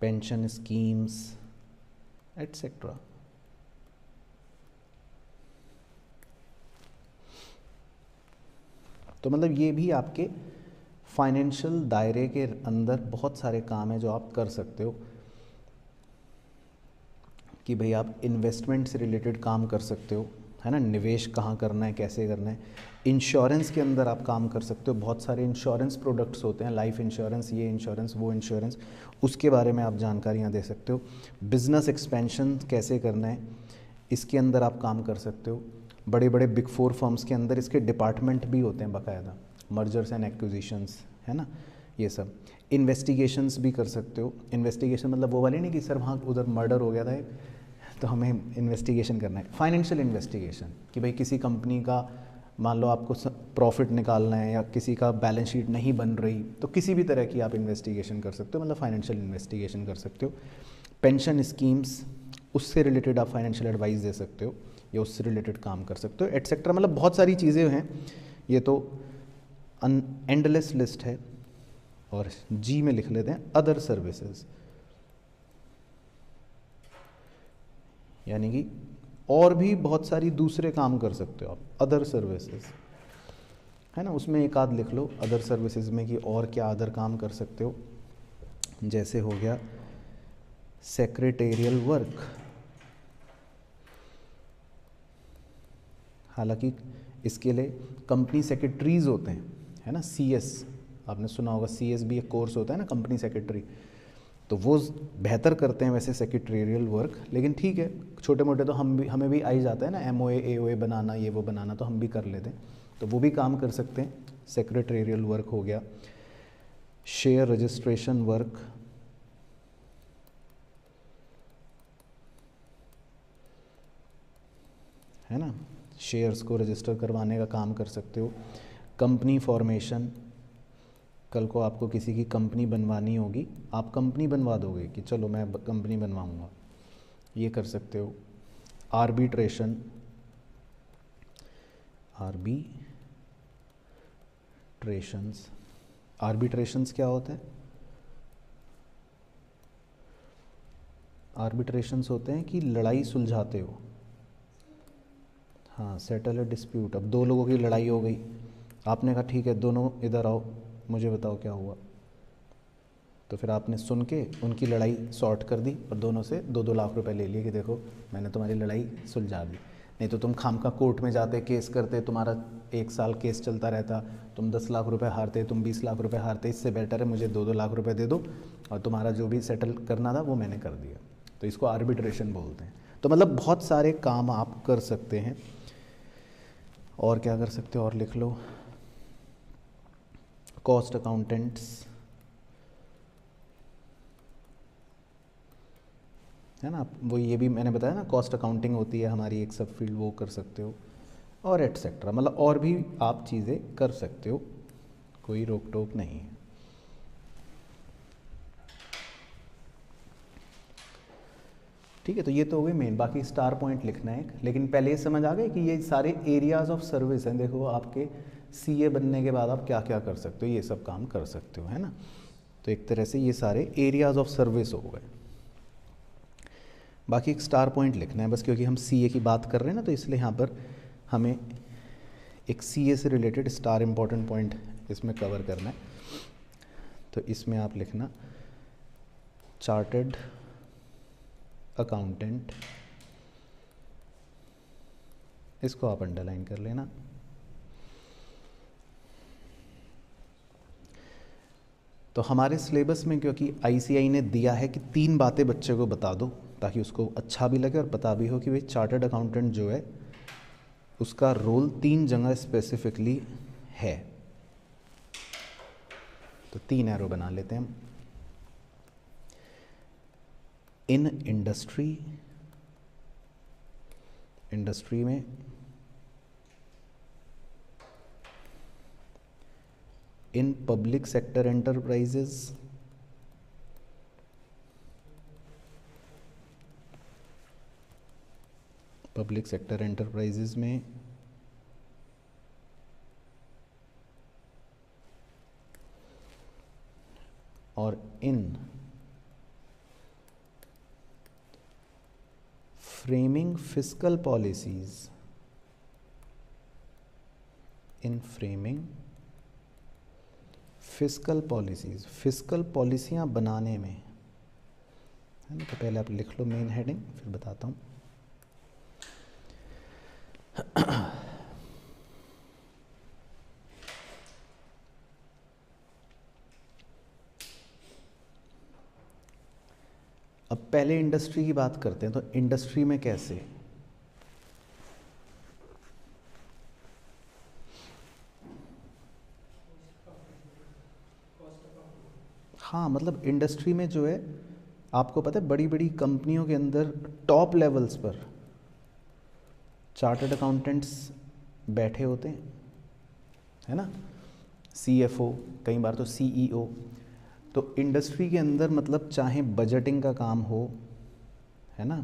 pension schemes, etcetera. तो मतलब ये भी आपके फाइनेंशियल दायरे के अंदर बहुत सारे काम हैं जो आप कर सकते हो, कि भाई आप इन्वेस्टमेंट से रिलेटेड काम कर सकते हो, है ना, निवेश कहाँ करना है, कैसे करना है। इंश्योरेंस के अंदर आप काम कर सकते हो, बहुत सारे इंश्योरेंस प्रोडक्ट्स होते हैं, लाइफ इंश्योरेंस, ये इंश्योरेंस, वो इंश्योरेंस, उसके बारे में आप जानकारियाँ दे सकते हो। बिजनेस एक्सपेंशन कैसे करना है, इसके अंदर आप काम कर सकते हो। बड़े बड़े बिग 4 फर्म्स के अंदर इसके डिपार्टमेंट भी होते हैं बाकायदा, मर्जर्स एंड एक्विजिशंस, है ना, ये सब। इन्वेस्टिगेशंस भी कर सकते हो। इन्वेस्टिगेशन मतलब वो वाली नहीं कि सर वहाँ उधर मर्डर हो गया था तो हमें इन्वेस्टिगेशन करना है। फाइनेंशियल इन्वेस्टिगेशन, कि भाई किसी कंपनी का मान लो आपको प्रॉफिट निकालना है या किसी का बैलेंस शीट नहीं बन रही, तो किसी भी तरह की आप इन्वेस्टिगेशन कर सकते हो, मतलब फाइनेंशियल इन्वेस्टिगेशन कर सकते हो। पेंशन स्कीम्स, उससे रिलेटेड आप फाइनेंशियल एडवाइस दे सकते हो या उससे रिलेटेड काम कर सकते हो, एटसेट्रा। मतलब बहुत सारी चीज़ें हैं, ये तो एंडलेस लिस्ट है। और जी में लिख लेते हैं अदर सर्विसेज, यानी कि और भी बहुत सारी दूसरे काम कर सकते हो आप, अदर सर्विसेज, है ना। उसमें एक आध लिख लो अदर सर्विसेज में कि और क्या अदर काम कर सकते हो। जैसे हो गया सेक्रेटेरियल वर्क, हालांकि इसके लिए कंपनी सेक्रेटरीज होते हैं, है ना, सीएस, आपने सुना होगा, सीएस भी एक कोर्स होता है ना, कंपनी सेक्रेटरी, तो वो बेहतर करते हैं वैसे सेक्रेटेरियल वर्क, लेकिन ठीक है छोटे मोटे तो हमें भी आ ही जाता है ना, MOA AOA बनाना, ये वो बनाना तो हम भी कर लेते हैं, तो वो भी काम कर सकते हैं। सेक्रेटेरियल वर्क हो गया, शेयर रजिस्ट्रेशन वर्क, है ना, शेयर्स को रजिस्टर करवाने का काम कर सकते हो। कंपनी फॉर्मेशन, कल को आपको किसी की कंपनी बनवानी होगी, आप कंपनी बनवा दोगे कि चलो मैं कंपनी बनवाऊंगा, ये कर सकते हो। आर्बिट्रेशन, आर्बिट्रेशंस क्या होता है? आर्बिट्रेशंस होते हैं कि लड़ाई सुलझाते हो। हाँ, सेटल अ डिस्प्यूट। अब दो लोगों की लड़ाई हो गई, आपने कहा ठीक है दोनों इधर आओ, मुझे बताओ क्या हुआ, तो फिर आपने सुन के उनकी लड़ाई सॉर्ट कर दी और दोनों से 2-2 लाख रुपए ले लिए कि देखो मैंने तुम्हारी लड़ाई सुलझा दी। नहीं तो तुम खामखा कोर्ट में जाते, केस करते, तुम्हारा 1 साल केस चलता रहता, तुम 10 लाख रुपए हारते, तुम 20 लाख रुपए हारते। इससे बेटर है मुझे 2-2 लाख रुपए दे दो और तुम्हारा जो भी सेटल करना था वो मैंने कर दिया। तो इसको आर्बिट्रेशन बोलते हैं। तो मतलब बहुत सारे काम आप कर सकते हैं। और क्या कर सकते हो, और लिख लो, कॉस्ट अकाउंटेंट्स, है ना, वो ये भी मैंने बताया ना, कॉस्ट अकाउंटिंग होती है हमारी एक सब फील्ड, वो कर सकते हो। और एटसेट्रा, मतलब और भी आप चीज़ें कर सकते हो, कोई रोक टोक नहीं है। ठीक है, तो ये तो हो गई मेन। बाकी स्टार पॉइंट लिखना है एक, लेकिन पहले ये समझ आ गए कि ये सारे एरियाज ऑफ सर्विस हैं। देखो आपके CA बनने के बाद आप क्या क्या कर सकते हो, ये सब काम कर सकते हो, है ना। तो एक तरह से ये सारे एरियाज ऑफ सर्विस हो गए। बाकी एक स्टार पॉइंट लिखना है बस, क्योंकि हम CA की बात कर रहे हैं ना, तो इसलिए यहाँ पर हमें एक CA से रिलेटेड स्टार इम्पॉर्टेंट पॉइंट इसमें कवर करना है। तो इसमें आप लिखना चार्टर्ड अकाउंटेंट, इसको आप अंडरलाइन कर लेना। तो हमारे सिलेबस में क्योंकि ICI ने दिया है कि 3 बातें बच्चे को बता दो, ताकि उसको अच्छा भी लगे और पता भी हो कि भाई चार्टर्ड अकाउंटेंट जो है उसका रोल 3 जगह स्पेसिफिकली है। तो 3 एरो बना लेते हैं हम। इन इंडस्ट्री में, in public sector enterprises, public sector enterprises में, और इन फ्रेमिंग फिस्कल पॉलिसीज, इन फ्रेमिंग फिस्कल पॉलिसीज, फिस्कल पॉलिसियां बनाने में, है ना। तो पहले आप लिख लो मेन हेडिंग, फिर बताता हूँ। अब पहले इंडस्ट्री की बात करते हैं। तो इंडस्ट्री में कैसे, हाँ मतलब इंडस्ट्री में जो है आपको पता है बड़ी बड़ी कंपनियों के अंदर टॉप लेवल्स पर चार्टर्ड अकाउंटेंट्स बैठे होते हैं, है ना। CFO, कई बार तो CEO। तो इंडस्ट्री के अंदर मतलब चाहे बजटिंग का काम हो, है ना,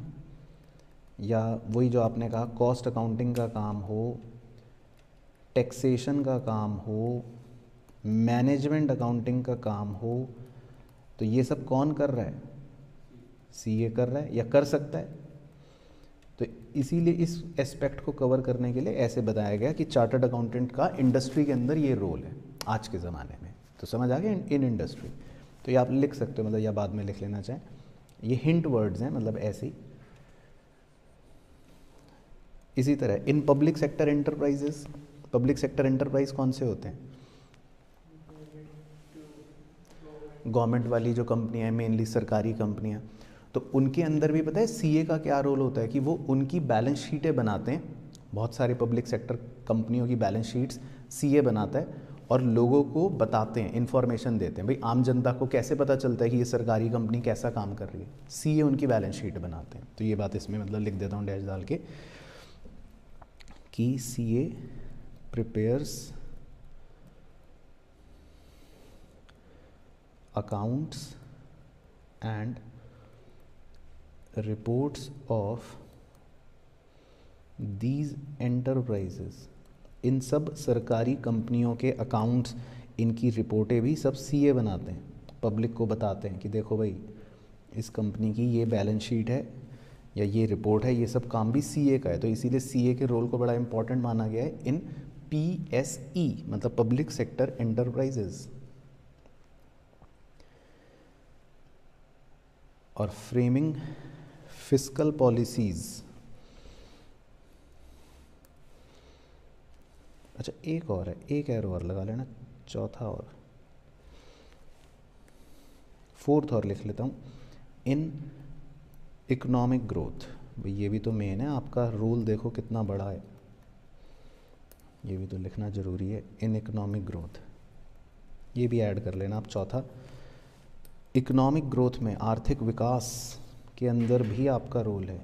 या वही जो आपने कहा कॉस्ट अकाउंटिंग का काम हो, टैक्सेशन का काम हो, मैनेजमेंट अकाउंटिंग का काम हो, तो ये सब कौन कर रहा है? CA कर रहा है या कर सकता है। तो इसीलिए इस एस्पेक्ट को कवर करने के लिए ऐसे बताया गया कि चार्टर्ड अकाउंटेंट का इंडस्ट्री के अंदर ये रोल है आज के ज़माने में। तो समझ आ गया, इन इंडस्ट्री। तो ये आप लिख सकते हो, मतलब या बाद में लिख लेना चाहें, ये हिंट वर्ड्स हैं, मतलब ऐसे ही। इसी तरह in public sector enterprises, public sector enterprise कौन से होते हैं? गवर्नमेंट वाली जो कंपनियां हैं, मेनली सरकारी कंपनियां। तो उनके अंदर भी पता है सीए का क्या रोल होता है कि वो उनकी बैलेंस शीटें बनाते हैं। बहुत सारे पब्लिक सेक्टर कंपनियों की बैलेंस शीट्स सीए बनाता है और लोगों को बताते हैं, इन्फॉर्मेशन देते हैं। भाई आम जनता को कैसे पता चलता है कि ये सरकारी कंपनी कैसा काम कर रही है? सीए उनकी बैलेंस शीट बनाते हैं। तो ये बात इसमें मतलब लिख देता हूँ डैश डाल के कि CA prepares accounts and reports of these enterprises. इन सब सरकारी कंपनियों के अकाउंट्स, इनकी रिपोर्टें भी सब सीए बनाते हैं, पब्लिक को बताते हैं कि देखो भाई इस कंपनी की ये बैलेंस शीट है या ये रिपोर्ट है, ये सब काम भी सीए का है। तो इसीलिए सीए के रोल को बड़ा इंपॉर्टेंट माना गया है इन पीएसई, मतलब पब्लिक सेक्टर एंटरप्राइजेस। और फ्रेमिंग फिस्कल पॉलिसीज। अच्छा एक और है, एक एरो और लगा लेना, चौथा और फोर्थ और लिख लेता हूँ, इन इकोनॉमिक ग्रोथ। ये भी तो मेन है आपका रोल, देखो कितना बड़ा है, ये भी तो लिखना ज़रूरी है, इन इकोनॉमिक ग्रोथ। ये भी ऐड कर लेना आप चौथा। इकोनॉमिक ग्रोथ में, आर्थिक विकास के अंदर भी आपका रोल है।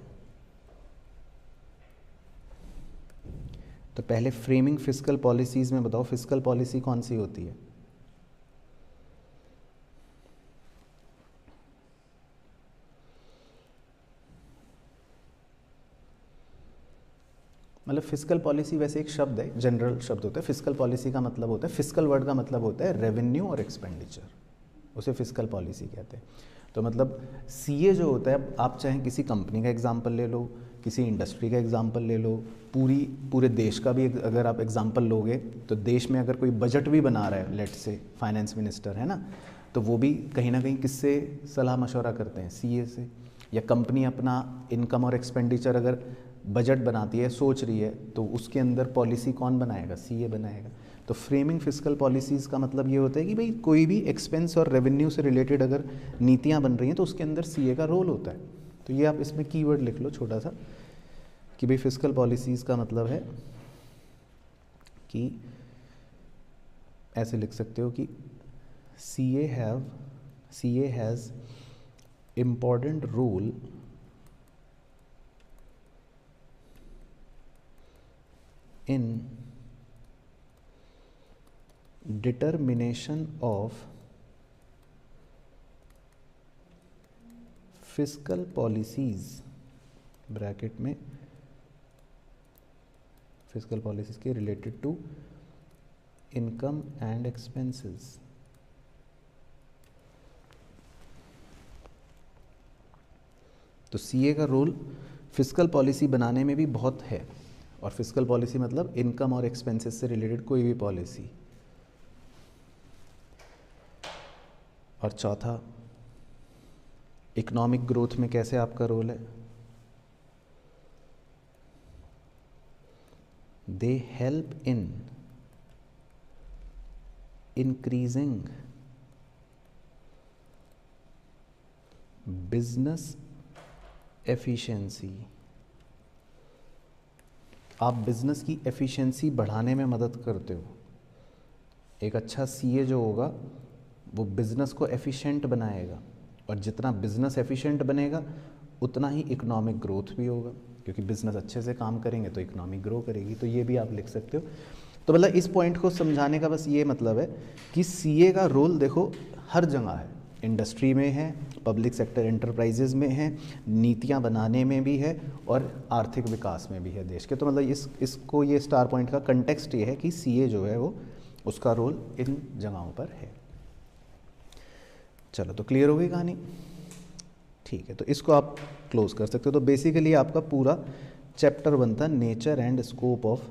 तो पहले फ्रेमिंग फिस्कल पॉलिसीज़ में बताओ, फिस्कल पॉलिसी कौन सी होती है? मतलब फिस्कल पॉलिसी वैसे एक शब्द है, जनरल शब्द होता है। फिस्कल पॉलिसी का मतलब होता है, फिस्कल वर्ड का मतलब होता है रेवेन्यू और एक्सपेंडिचर, उसे फिस्कल पॉलिसी कहते हैं। तो मतलब सीए जो होता है, आप चाहे किसी कंपनी का एग्जांपल ले लो, किसी इंडस्ट्री का एग्जांपल ले लो, पूरे देश का भी अगर आप एग्जांपल लोगे, तो देश में अगर कोई बजट भी बना रहा है, लेट से फाइनेंस मिनिस्टर है ना, तो वो भी कहीं ना कहीं किससे सलाह मशवरा करते हैं? सीए से। या कंपनी अपना इनकम और एक्सपेंडिचर अगर बजट बनाती है, सोच रही है, तो उसके अंदर पॉलिसी कौन बनाएगा? सीए बनाएगा। तो फ्रेमिंग फिस्कल पॉलिसीज़ का मतलब ये होता है कि भाई कोई भी एक्सपेंस और रेवेन्यू से रिलेटेड अगर नीतियाँ बन रही हैं तो उसके अंदर सीए का रोल होता है। तो ये आप इसमें कीवर्ड लिख लो छोटा सा कि भाई फिस्कल पॉलिसीज़ का मतलब है कि ऐसे लिख सकते हो कि CA has important role in determination of fiscal policies, bracket में फिस्कल पॉलिसीज के related to income and expenses. तो सीए का रोल फिस्कल पॉलिसी बनाने में भी बहुत है। और फिस्कल पॉलिसी मतलब इनकम और एक्सपेंसेस से रिलेटेड कोई भी पॉलिसी। और चौथा, इकोनॉमिक ग्रोथ में कैसे आपका रोल है? They help in increasing business efficiency. आप बिज़नेस की एफिशिएंसी बढ़ाने में मदद करते हो। एक अच्छा सीए जो होगा वो बिज़नेस को एफिशिएंट बनाएगा, और जितना बिज़नेस एफिशिएंट बनेगा उतना ही इकोनॉमिक ग्रोथ भी होगा, क्योंकि बिज़नेस अच्छे से काम करेंगे तो इकोनॉमी ग्रो करेगी। तो ये भी आप लिख सकते हो। तो मतलब इस पॉइंट को समझाने का बस ये मतलब है कि सीए का रोल देखो हर जगह है, इंडस्ट्री में है, पब्लिक सेक्टर एंटरप्राइजेज में है, नीतियाँ बनाने में भी है, और आर्थिक विकास में भी है देश के। तो मतलब इसको ये स्टार पॉइंट का कंटेक्स्ट ये है कि सीए जो है वो उसका रोल इन जगहों पर है। चलो तो क्लियर हो गई कहानी? ठीक है, तो इसको आप क्लोज कर सकते हो। तो बेसिकली आपका पूरा चैप्टर बनता है nature and scope of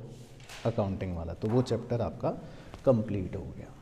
accounting वाला, तो वो चैप्टर आपका कंप्लीट हो गया।